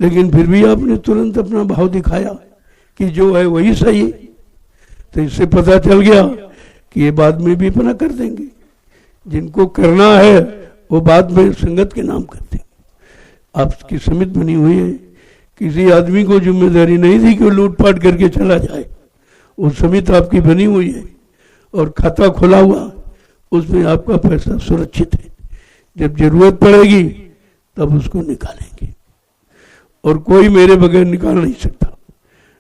लेकिन फिर भी आपने तुरंत अपना भाव दिखाया कि जो है वही सही। तो इससे पता चल गया कि ये बाद में भी अपना कर देंगे, जिनको करना है वो बाद में संगत के नाम कर देंगे। आपकी समिति बनी हुई है, किसी आदमी को जिम्मेदारी नहीं थी कि वो लूटपाट करके चला जाए, वो समिति आपकी बनी हुई है और खाता खुला हुआ, उसमें आपका पैसा सुरक्षित है, जब जरूरत पड़ेगी तब उसको निकालेंगे। और कोई मेरे बगैर निकाल नहीं सकता,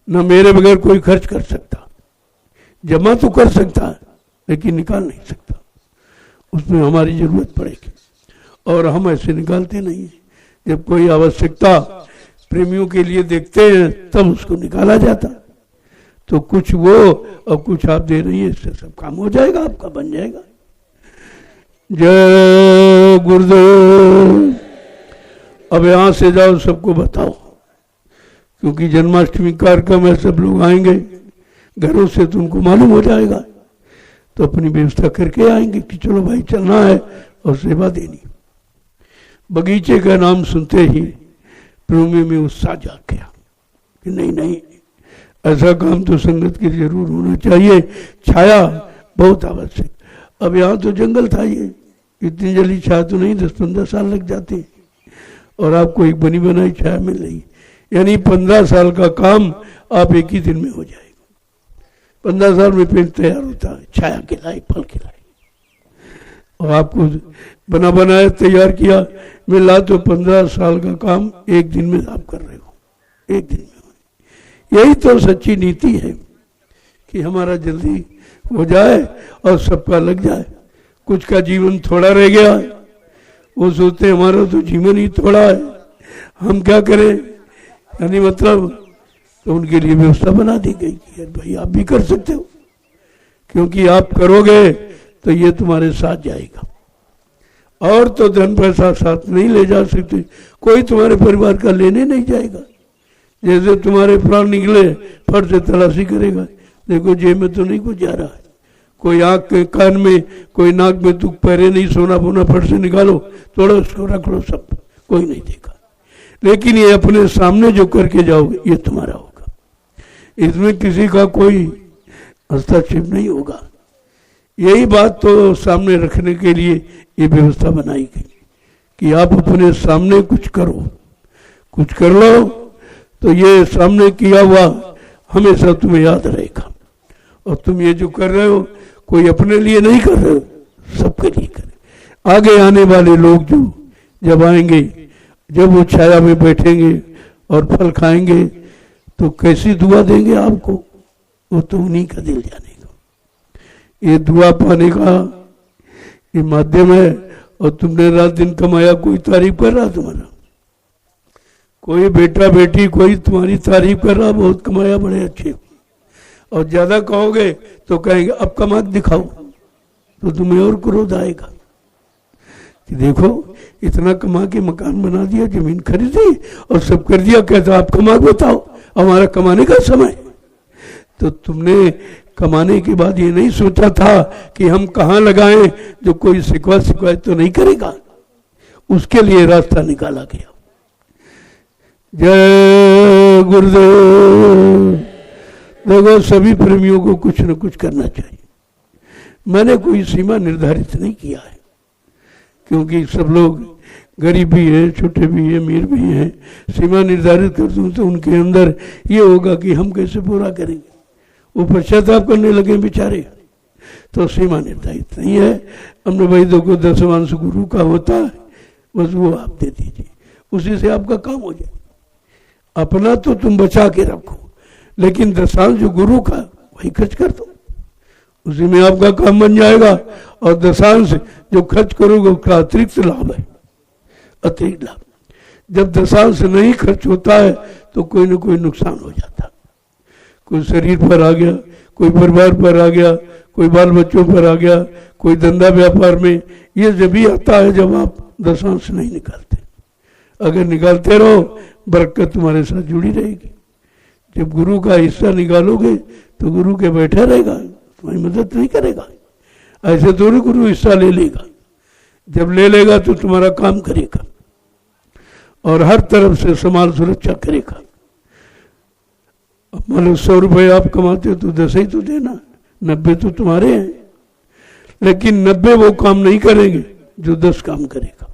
न मेरे बगैर कोई खर्च कर सकता, जमा तो कर सकता है लेकिन निकाल नहीं सकता, उसमें हमारी जरूरत पड़ेगी। और हम ऐसे निकालते नहीं हैं, जब कोई आवश्यकता प्रेमियों के लिए देखते हैं तब उसको निकाला जाता। तो कुछ वो और कुछ आप दे रही है, इससे सब काम हो जाएगा, आपका बन जाएगा। जय गुरुदेव। अब यहां से जाओ, सबको बताओ, क्योंकि जन्माष्टमी कार्यक्रम है, सब लोग आएंगे घरों से, तो उनको मालूम हो जाएगा, तो अपनी व्यवस्था करके आएंगे कि चलो भाई चलना है और सेवा देनी। बगीचे का नाम सुनते ही प्रेमियों में उत्साह जाग गया कि नहीं नहीं, ऐसा काम तो संगत के जरूर होना चाहिए, छाया बहुत आवश्यक। अब यहाँ तो जंगल था, ये इतनी जल्दी छाया तो नहीं, 10-15 साल लग जाते, और आपको एक बनी बनाई छाया मिल रही, यानी 15 साल का काम आप एक ही दिन में हो जाएगा। 15 साल में पेड़ तैयार होता है, छाया खिलाई, फल खिलाई, और आपको बना बनाया तैयार किया मिला, तो 15 साल का काम एक दिन में आप कर रहे हो, एक दिन में। यही तो सच्ची नीति है कि हमारा जल्दी हो जाए और सबका लग जाए। कुछ का जीवन थोड़ा रह गया, वो सोचते हमारा तो जीवन ही थोड़ा है, हम क्या करें, यानी मतलब, तो उनके लिए व्यवस्था बना दी गई कि भाई आप भी कर सकते हो, क्योंकि आप करोगे तो ये तुम्हारे साथ जाएगा। और तो धन पैसा साथ नहीं ले जा सकते, कोई तुम्हारे परिवार का लेने नहीं जाएगा। जैसे तुम्हारे प्राण निकले, फट से तलाशी करेगा, देखो जेब में तो नहीं कुछ जा रहा है, कोई आंख के कान में, कोई नाक में, तू पैरे नहीं, सोना बोना फट से निकालो, थोड़ा उसको रख लो, सब कोई नहीं देखा। लेकिन ये अपने सामने जो करके जाओगे ये तुम्हारा होगा, इसमें किसी का कोई हस्तक्षेप नहीं होगा। यही बात तो सामने रखने के लिए ये व्यवस्था बनाई गई कि आप अपने सामने कुछ करो, कुछ कर लो, तो ये सामने किया हुआ हमेशा तुम्हें याद रहेगा। और तुम ये जो कर रहे हो कोई अपने लिए नहीं कर रहे हो, सबके लिए कर रहे। आगे आने वाले लोग जो जब आएंगे, जब वो छाया में बैठेंगे और फल खाएंगे, तो कैसी दुआ देंगे आपको, वो तो उन्हीं का दिल जानेगा। ये दुआ पाने का ये माध्यम है। और तुमने रात दिन कमाया, कोई तारीफ कर रहा तुम्हारा, कोई बेटा बेटी कोई तुम्हारी तारीफ कर रहा, बहुत कमाया, बड़े अच्छे, और ज्यादा कहोगे तो कहेंगे अब कमा के दिखाओ, तो तुम्हें और क्रोध आएगा कि देखो इतना कमा के मकान बना दिया, जमीन खरीदी और सब कर दिया, कहता आप कमा के बताओ, हमारा कमाने का समय। तो तुमने कमाने के बाद ये नहीं सोचा था कि हम कहाँ लगाएं जो कोई शिकायत तो नहीं करेगा, उसके लिए रास्ता निकाला गया। जय गुरुदेव। देखो सभी प्रेमियों को कुछ न कुछ करना चाहिए, मैंने कोई सीमा निर्धारित नहीं किया है, क्योंकि सब लोग गरीब भी है, छोटे भी है, अमीर भी हैं। सीमा निर्धारित कर दूं तो उनके अंदर ये होगा कि हम कैसे पूरा करेंगे, वो पश्चाताप करने लगे बेचारे। तो सीमा निर्धारित नहीं है। हमने भाई देखो 10वांश गुरु का होता है, बस वो आप दे दीजिए, उसी से आपका काम हो जाए। अपना तो तुम बचा के रखो, लेकिन दशांश जो गुरु का वही खर्च कर दो, उसी में आपका काम बन जाएगा। और दशांश जो खर्च करोगे उसका अतिरिक्त लाभ है, अतिरिक्त लाभ। जब दशांश नहीं खर्च होता है तो कोई ना कोई नुकसान हो जाता, कोई शरीर पर आ गया, कोई परिवार पर आ गया, कोई बाल बच्चों पर आ गया, कोई धंधा व्यापार में। ये जब भी आता है जब आप दशांश नहीं निकालते। अगर निकालते रहो बरकत तुम्हारे साथ जुड़ी रहेगी। जब गुरु का हिस्सा निकालोगे तो गुरु के बैठा रहेगा, तुम्हारी मदद नहीं करेगा। ऐसे थोड़ी गुरु हिस्सा ले लेगा, जब ले लेगा तो तुम्हारा काम करेगा और हर तरफ से समाज सुरक्षा करेगा। मान लो 100 रुपये आप कमाते हो तो 10 ही तो देना, 90 तो तुम्हारे हैं। लेकिन 90 वो काम नहीं करेंगे जो 10 काम करेगा,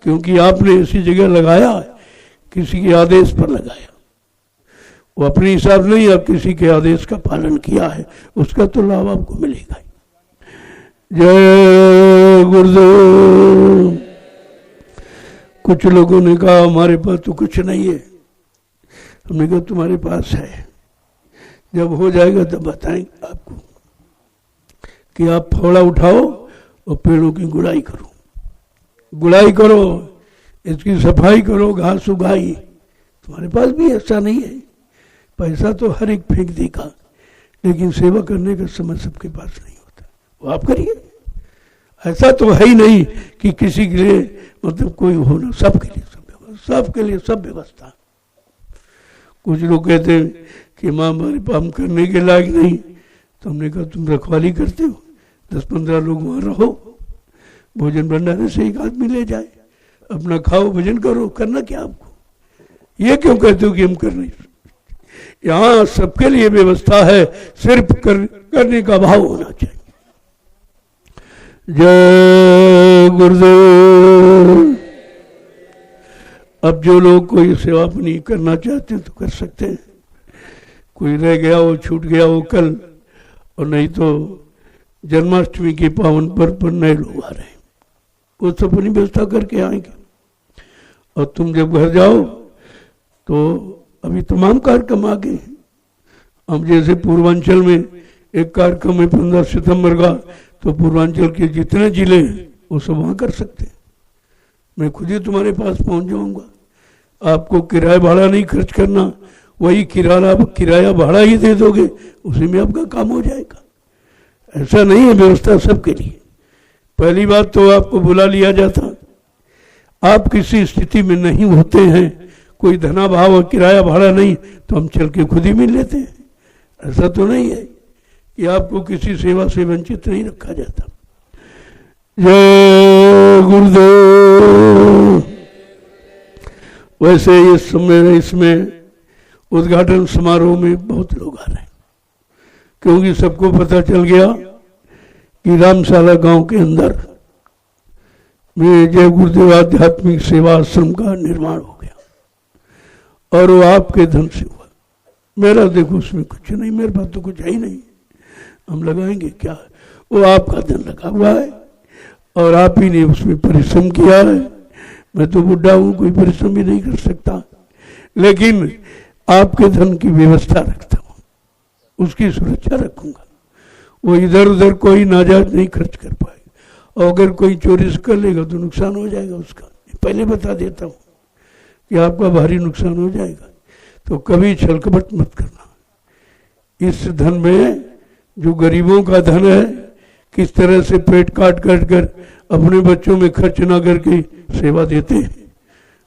क्योंकि आपने ऐसी जगह लगाया है, किसी के आदेश पर लगाया। वो अपने हिसाब नहीं, आप किसी के आदेश का पालन किया है, उसका तो लाभ आपको मिलेगा। जय गुरुदेव। कुछ लोगों ने कहा हमारे पास तो कुछ नहीं है। हमने कहा तुम्हारे पास है, जब हो जाएगा तब बताएंगे आपको कि आप फावड़ा उठाओ और पेड़ों की गुड़ाई करो, गुड़ाई करो, इसकी सफाई करो, घास उगाई। तुम्हारे पास भी ऐसा नहीं है, पैसा तो हर एक फेंक देगा, लेकिन सेवा करने का समय सबके पास नहीं होता, वो आप करिए। ऐसा तो है ही नहीं कि किसी के लिए मतलब कोई हो ना, सबके लिए सब व्यवस्था, सबके लिए सब व्यवस्था। कुछ लोग कहते हैं कि माँ हमारे काम करने के लायक नहीं, तो हमने कहा तुम रखवाली करते हो, 10-15 लोग वहाँ रहो, भोजन भंडारे से एक आदमी ले जाए, अपना खाओ, भजन करो, करना क्या आपको? ये क्यों कहते हो कि हम कर नहीं? यहाँ सबके लिए व्यवस्था है, सिर्फ करने का भाव होना चाहिए। जय गुरुदेव। अब जो लोग कोई सेवा अपनी करना चाहते हैं तो कर सकते हैं। कोई रह गया हो, छूट गया हो कल, और नहीं तो जन्माष्टमी के पावन पर्व पर नए लोग आ रहे हैं, वो सब अपनी व्यवस्था करके आएंगे। और तुम जब घर जाओ तो अभी तमाम कार्यक्रम आ गए हैं। हम जैसे पूर्वांचल में एक कार्यक्रम है 15 सितंबर का, तो पूर्वांचल के जितने जिले हैं वो सब वहाँ कर सकते हैं। मैं खुद ही तुम्हारे पास पहुँच जाऊँगा, आपको किराया भाड़ा नहीं खर्च करना, वही किराया भाड़ा ही दे दोगे, उसी में आपका काम हो जाएगा। ऐसा नहीं है, व्यवस्था सबके लिए। पहली बात तो आपको बुला लिया जाता, आप किसी स्थिति में नहीं होते हैं, कोई धनाभाव और किराया भाड़ा नहीं, तो हम चल के खुद ही मिल लेते हैं। ऐसा तो नहीं है कि आपको किसी सेवा से वंचित नहीं रखा जाता। जय गुरुदेव। वैसे ये समय इसमें उद्घाटन समारोह में बहुत लोग आ रहे हैं, क्योंकि सबको पता चल गया कि रामशाला गांव के अंदर में जय गुरुदेव आध्यात्मिक सेवा आश्रम का निर्माण हो गया, और वो आपके धन से हुआ। मेरा देखो उसमें कुछ नहीं, मेरे पास तो कुछ है ही नहीं, हम लगाएंगे क्या? वो आपका धन लगा हुआ है और आप ही ने उसमें परिश्रम किया है। मैं तो बुढ़ा हूँ, कोई परिश्रम भी नहीं कर सकता, लेकिन आपके धन की व्यवस्था रखता हूँ, उसकी सुरक्षा रखूंगा। वो इधर उधर कोई नाजायज नहीं खर्च कर पाएगा, और अगर कोई चोरी से कर लेगा तो नुकसान हो जाएगा उसका। पहले बता देता हूँ कि आपका भारी नुकसान हो जाएगा, तो कभी छल कपट मत करना। इस धन में जो गरीबों का धन है, किस तरह से पेट काट काट कर अपने बच्चों में खर्च ना करके सेवा देते हैं।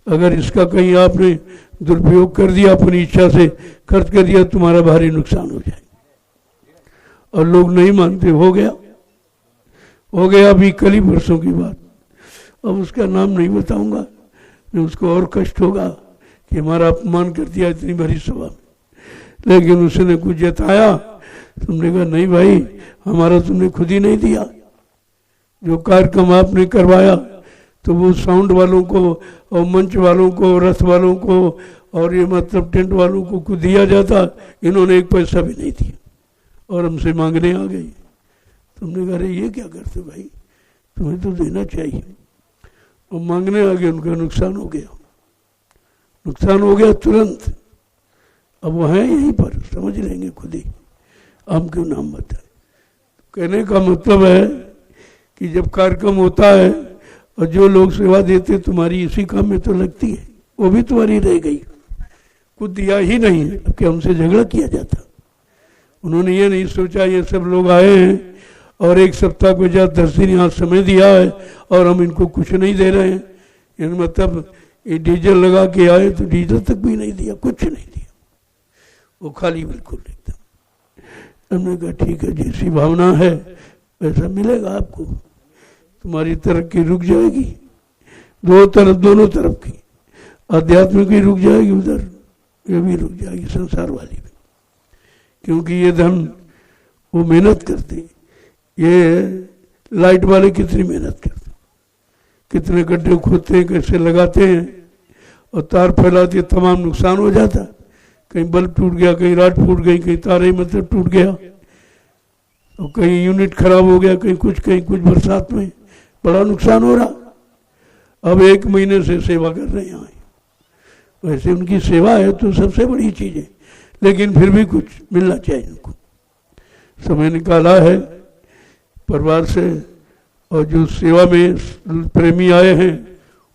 अगर इसका कहीं आपने दुरुपयोग कर दिया, अपनी इच्छा से खर्च कर दिया, तुम्हारा भारी नुकसान हो जाए। और लोग नहीं मानते, हो गया अभी कल ही वर्षों की बात, अब उसका नाम नहीं बताऊंगा, नहीं उसको और कष्ट होगा कि हमारा अपमान कर दिया इतनी बड़ी सभा में। लेकिन उसने कुछ जताया तुमने कहा नहीं भाई, हमारा तुमने खुद ही नहीं दिया। जो कार्यक्रम आपने करवाया तो वो साउंड वालों को और मंच वालों को, रथ वालों को और ये मतलब टेंट वालों को कुछ दिया जाता, इन्होंने एक पैसा भी नहीं दिया और हमसे मांगने आ गई। तुमने कहा ये क्या करते भाई, तुम्हें तो देना चाहिए। और मांगने आ गए, उनका नुकसान हो गया, नुकसान हो गया तुरंत। अब वो हैं यहीं पर, समझ लेंगे खुद ही, हम क्यों नाम बताए। कहने का मतलब है कि जब कार्यक्रम होता है और जो लोग सेवा देते तुम्हारी इसी काम में तो लगती है, वो भी तुम्हारी रह गई, कुछ दिया ही नहीं है। अब क्या हमसे झगड़ा किया जाता। उन्होंने ये नहीं सोचा ये सब लोग आए हैं और एक सप्ताह को जा 10 दिन यहाँ समय दिया है और हम इनको कुछ नहीं दे रहे हैं, यानी मतलब ये डीजल लगा के आए तो डीजल तक भी नहीं दिया, कुछ नहीं दिया, वो खाली बिल्कुल एकदम। हमने कहा ठीक है, जैसी भावना है वैसा मिलेगा आपको, तुम्हारी तरक्की रुक जाएगी, दोनों तरफ की, आध्यात्मिक भी रुक जाएगी उधर, ये भी रुक जाएगी संसार वाली भी, क्योंकि ये धन वो मेहनत करते, ये लाइट वाले कितनी मेहनत करते, कितने गड्ढे खोदते हैं, कैसे लगाते हैं और तार फैलाते, तमाम नुकसान हो जाता, कहीं बल्ब टूट गया, कहीं राड फूट गई, कहीं तारे मतलब टूट गया और कहीं यूनिट खराब हो गया, कहीं कुछ बरसात में बड़ा नुकसान हो रहा। अब 1 महीने से सेवा कर रहे हैं यहाँ, वैसे उनकी सेवा है तो सबसे बड़ी चीज़ है, लेकिन फिर भी कुछ मिलना चाहिए उनको। समय निकाला है परिवार से और जो सेवा में प्रेमी आए हैं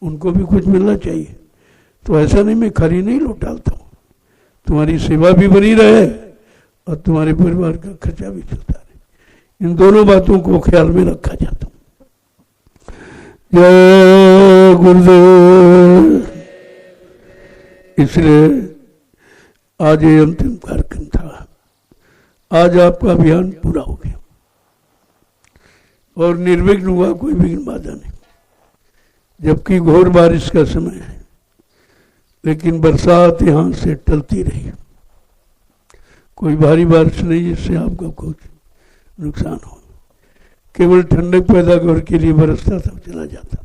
उनको भी कुछ मिलना चाहिए। तो ऐसा नहीं मैं खाली नहीं लौट डालता हूँ, तुम्हारी सेवा भी बनी रहे और तुम्हारे परिवार का खर्चा भी चलता रहे, इन दोनों बातों को ख्याल में रखा जाता हूँ। जय गुरुदेव। इसलिए आज ये अंतिम कार्यक्रम था, आज आपका अभियान पूरा हो गया और निर्विघ्न हुआ, कोई विघ्न बाधा नहीं, जबकि घोर बारिश का समय है, लेकिन बरसात यहाँ से टलती रही, कोई भारी बारिश नहीं जिससे आपका कुछ नुकसान हो, केवल ठंडक पैदा करने के लिए बरसता था, चला जाता।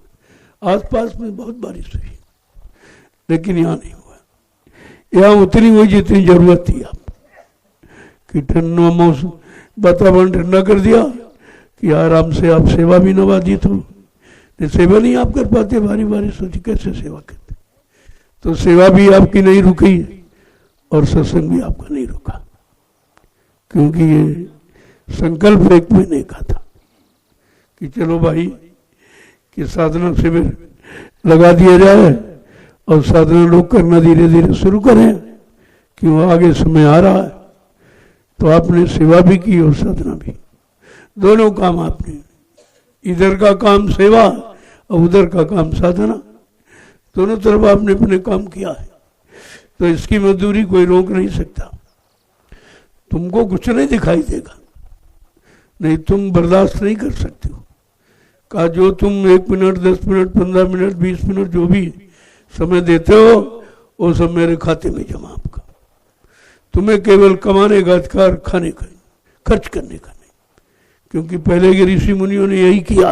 आसपास में बहुत बारिश हुई लेकिन यहाँ नहीं हुआ, यहाँ उतनी हुई जितनी जरूरत थी आप कि ठंडा मौसम, वातावरण ठंडा कर दिया कि आराम से आप सेवा भी नवाजित हो। सेवा नहीं आप कर पाते, भारी बारिश होती कैसे सेवा करते, तो सेवा भी आपकी नहीं रुकी और सत्संग भी आपका नहीं रुका, क्योंकि ये संकल्प एक महीने का था कि चलो भाई कि साधना शिविर लगा दिया जाए और साधना लोग करना धीरे धीरे शुरू करें, क्यों आगे समय आ रहा है। तो आपने सेवा भी की और साधना भी, दोनों काम आपने, इधर का काम सेवा और उधर का काम साधना, दोनों तरफ आपने अपने काम किया है। तो इसकी मजदूरी कोई रोक नहीं सकता, तुमको कुछ नहीं दिखाई देगा, नहीं तुम बर्दाश्त नहीं कर सकते हो का जो तुम 1 मिनट 10 मिनट 15 मिनट 20 मिनट जो भी समय देते हो वो सब मेरे खाते में जमा आपका। तुम्हें केवल कमाने का अधिकार, खाने का, खर्च करने का नहीं, क्योंकि पहले के ऋषि मुनियों ने यही किया,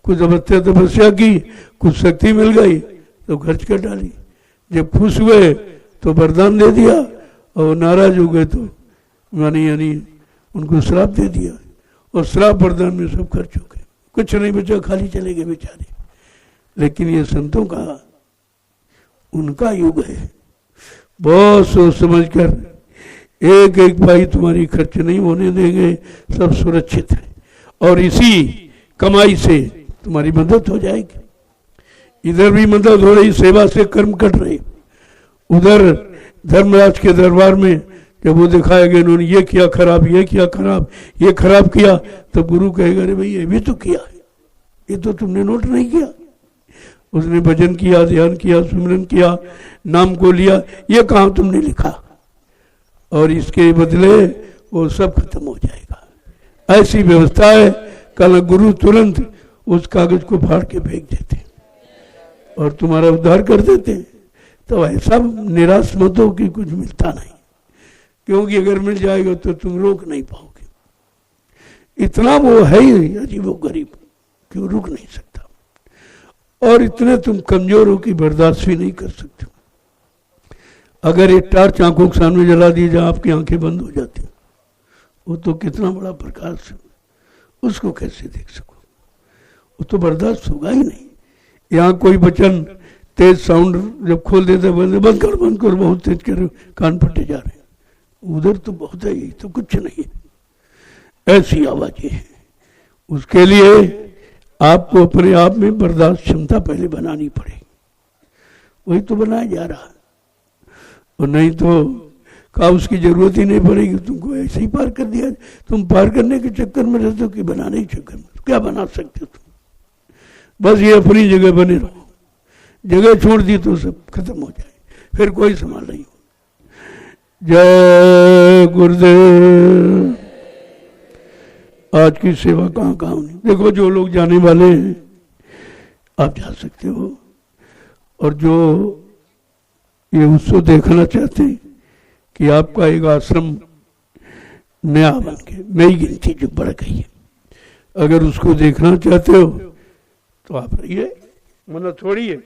कुछ तपस्या की, कुछ शक्ति मिल गई तो खर्च कर डाली, जब खुश हुए तो वरदान दे दिया और नाराज हो गए तो यानी उनको श्राप दे दिया और श्राप वरदान में सब खर्च हो गए, कुछ नहीं बचा, खाली चले गए बेचारे। लेकिन ये संतों का, उनका युग है, बहुत सोच समझ कर एक एक भाई तुम्हारी खर्च नहीं होने देंगे, सब सुरक्षित है और इसी कमाई से तुम्हारी मदद हो जाएगी। इधर भी मदद हो रही, सेवा से कर्म कट रहे, उधर धर्मराज के दरबार में जब वो दिखाया गया इन्होंने ये किया खराब, ये किया खराब, ये खराब किया, तो गुरु कहेगा अरे भाई ये भी तो किया है, ये तो तुमने नोट नहीं किया। उसने भजन किया, ध्यान किया, सुमिरन किया, नाम को लिया, ये कहाँ तुमने लिखा, और इसके बदले वो सब खत्म हो जाएगा। ऐसी व्यवस्था है, कल गुरु तुरंत उस कागज को फाड़ के फेंक देते और तुम्हारा उद्धार कर देते। तो ऐसा निराश मत हो कि कुछ मिलता नहीं, क्योंकि अगर मिल जाएगा तो तुम रोक नहीं पाओगे। इतना वो है ही अजीबो गरीब कि वो रुक नहीं सकता, और इतने तुम कमजोर हो कि बर्दाश्त भी नहीं कर सकते। अगर एक टार्च आंखों के सामने जला दी जाए, आपकी आंखें बंद हो जाती, वो तो कितना बड़ा प्रकाश है, उसको कैसे देख सको? वो तो बर्दाश्त होगा ही नहीं। यहाँ कोई बचन तेज साउंड जब खोल देते बंद कर बहुत तेज कर, कान फटे जा रहे हैं, उधर तो बहुत है, ये तो कुछ नहीं है। ऐसी आवाजें हैं। उसके लिए आपको अपने आप में बर्दाश्त क्षमता पहले बनानी पड़ेगी, वही तो बनाया जा रहा है। और नहीं तो का उसकी जरूरत ही नहीं पड़ेगी, तुमको ऐसे ही पार कर दिया। तुम पार करने के चक्कर में रहते हो कि बनाने के चक्कर में? क्या बना सकते हो तुम? बस ये अपनी जगह बने रहो, जगह छोड़ दी तो सब खत्म हो जाए, फिर कोई संभाल नहीं। जय गुरुदेव। आज की सेवा कहाँ कहाँ होनी। देखो जो लोग जाने वाले हैं आप जा सकते हो, और जो ये उसको देखना चाहते हैं कि आपका एक आश्रम नया बन के नई गिनती जो बढ़ गई है, अगर उसको देखना चाहते हो तो आप रहिए, मना थोड़ी है।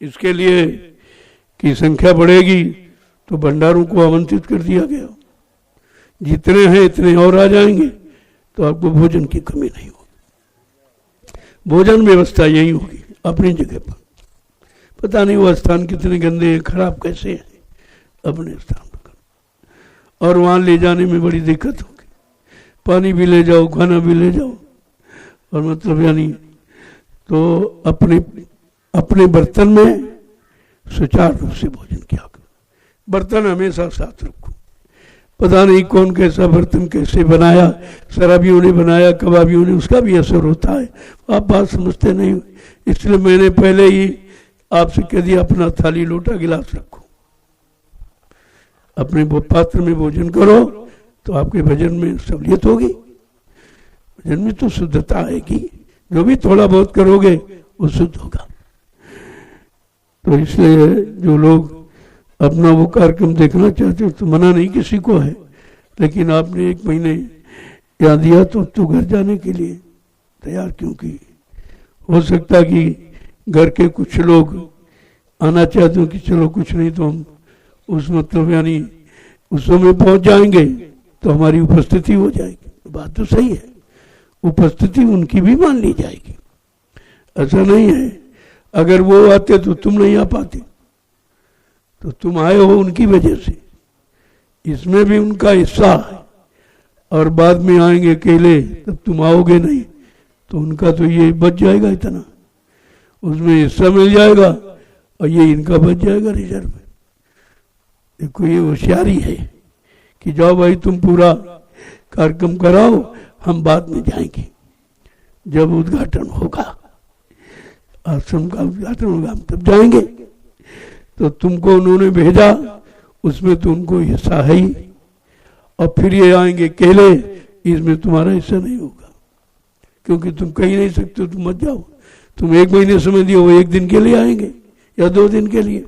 इसके लिए कि संख्या बढ़ेगी तो भंडारों को आमंत्रित कर दिया गया, जितने हैं इतने और आ जाएंगे तो आपको भोजन की कमी नहीं होगी। भोजन व्यवस्था यही होगी अपनी जगह पर। पता नहीं वो स्थान कितने गंदे हैं, खराब कैसे हैं, अपने स्थान पर। और वहां ले जाने में बड़ी दिक्कत होगी, पानी भी ले जाओ, खाना भी ले जाओ, और मतलब यानी तो अपने बर्तन में सुचारू रूप से भोजन किया करो। बर्तन हमेशा साथ रखो। पता नहीं कौन कैसा बर्तन कैसे बनाया, शराबियों ने बनाया, कबाबियों ने, उसका भी असर होता है। आप बात समझते नहीं हो, इसलिए मैंने पहले ही आपसे कह दिया अपना थाली लोटा गिलास रखो, अपने पात्र में भोजन करो, तो आपके भजन में सहूलियत होगी, भजन में तो शुद्धता आएगी। जो भी थोड़ा बहुत करोगे वो शुद्ध होगा। तो इसलिए जो लोग अपना वो कार्यक्रम देखना चाहते हो तो मना नहीं किसी को है, लेकिन आपने 1 महीने यहाँ दिया तो घर जाने के लिए तैयार, क्योंकि हो सकता कि घर के कुछ लोग आना चाहते हो कि चलो कुछ नहीं तो हम उस मतलब यानी उस समय पहुंच जाएंगे तो हमारी उपस्थिति हो जाएगी। बात तो सही है, उपस्थिति उनकी भी मान ली जाएगी, ऐसा नहीं है। अगर वो आते तो तुम नहीं आ पाते, तो तुम आए हो उनकी वजह से, इसमें भी उनका हिस्सा है। और बाद में आएंगे अकेले तब तुम आओगे नहीं, तो उनका तो ये बच जाएगा, इतना उसमें हिस्सा मिल जाएगा, और ये इनका बच जाएगा रिजर्व में। देखो ये होशियारी है कि जाओ भाई तुम पूरा कार्यक्रम कराओ, हम बाद में जाएंगे जब उद्घाटन होगा, आश्रम का उद्घाटन होगा, हम तब जाएंगे। तो तुमको उन्होंने भेजा, उसमें तो उनको हिस्सा है ही, और फिर ये आएंगे अकेले, इसमें तुम्हारा हिस्सा नहीं होगा, क्योंकि तुम कहीं नहीं सकते, तुम मत जाओ। तुम 1 महीने समय दियो, वो 1 दिन के लिए आएंगे या 2 दिन के लिए।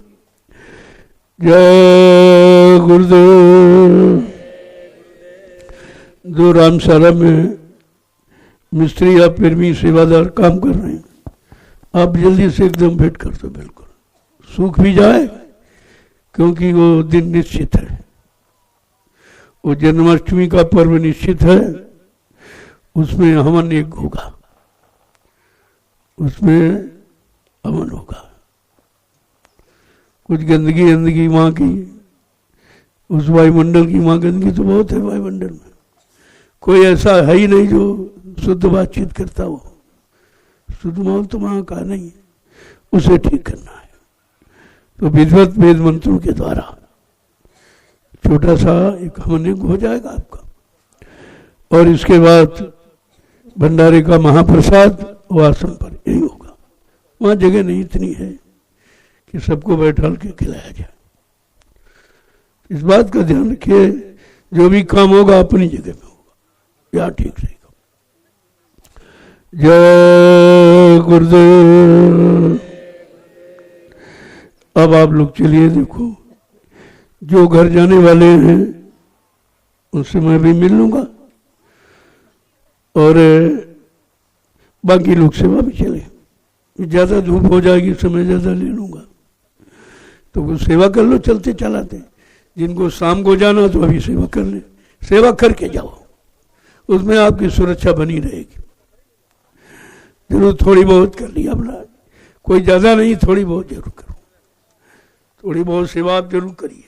जय गुरुदेव। जो रामशाला में मिस्त्री या फिर भी सेवादार काम कर रहे हैं, आप जल्दी से एकदम भेंट कर दो, बिल्कुल सूख भी जाए, क्योंकि वो दिन निश्चित है, वो जन्माष्टमी का पर्व निश्चित है, उसमें हवन एक होगा, उसमें हवन होगा। कुछ गंदगी वहाँ की, उस वायुमंडल की, वहाँ गंदगी तो बहुत है वायुमंडल में, कोई ऐसा है ही नहीं जो शुद्ध बातचीत करता हो। शुद्ध माहौल तो वहाँ का नहीं है, उसे ठीक करना है। तो विधिवत वेद मंत्रों के द्वारा छोटा सा एक हवन हो जाएगा आपका, और इसके बाद भंडारे का महाप्रसाद वो आश्रम पर यही होगा। वहाँ जगह नहीं इतनी है कि सबको बैठाल के खिलाया जाए। इस बात का ध्यान रखिए, जो भी काम होगा अपनी जगह में होगा, यहाँ ठीक रहेगा। जय गुरुदेव। अब आप लोग चलिए, देखो जो घर जाने वाले हैं उनसे मैं भी मिल लूँगा और बाकी लोग सेवा भी चले। ज़्यादा धूप हो जाएगी, समय ज़्यादा ले लूँगा, तो कुछ सेवा कर लो चलते चलाते। जिनको शाम को जाना तो अभी सेवा कर ले, सेवा करके जाओ, उसमें आपकी सुरक्षा बनी रहेगी। जरूर थोड़ी बहुत कर लिया अपना, कोई ज़्यादा नहीं, थोड़ी बहुत जरूर करो, थोड़ी बहुत सेवा आप जरूर करिए,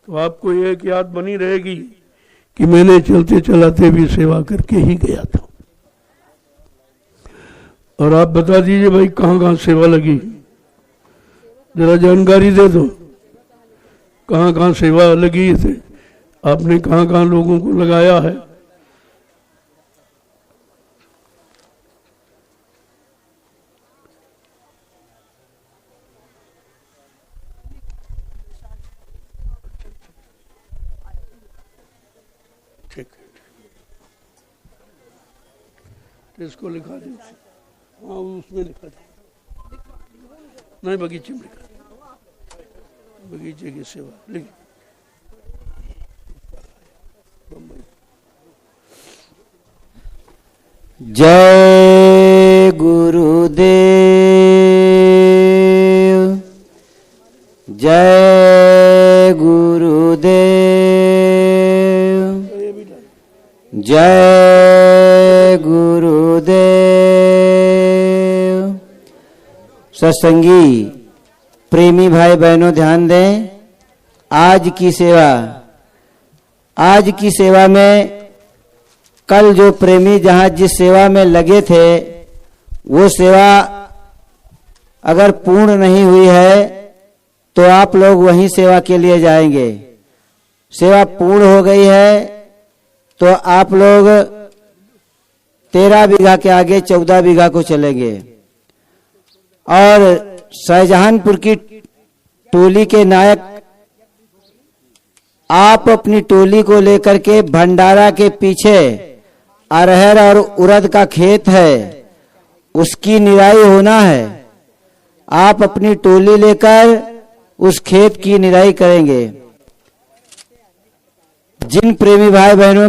तो आपको एक याद बनी रहेगी कि मैंने चलते चलाते भी सेवा करके ही गया था। और आप बता दीजिए भाई कहाँ कहाँ सेवा लगी, जरा जानकारी दे दो, कहाँ कहाँ सेवा लगी थे, आपने कहाँ कहाँ लोगों को लगाया है। ठीक है, इसको लिखा दे। हाँ उसमें लिखा दे, नहीं बगीचे में लिखा, बगीचे की सेवा लिख। जय गुरुदेव, जय गुरुदेव, जय गुरुदेव। सत्संगी प्रेमी भाई बहनों ध्यान दें, आज की सेवा में कल जो प्रेमी जहां जिस सेवा में लगे थे वो सेवा अगर पूर्ण नहीं हुई है तो आप लोग वहीं सेवा के लिए जाएंगे। सेवा पूर्ण हो गई है तो आप लोग 13 बीघा के आगे 14 बीघा को चलेंगे। और शाहजहानपुर की टोली के नायक, आप अपनी टोली को लेकर के भंडारा के पीछे अरहर और उड़द का खेत है, उसकी निराई होना है। आप अपनी टोली लेकर उस खेत की निराई करेंगे। जिन प्रेमी भाई बहनों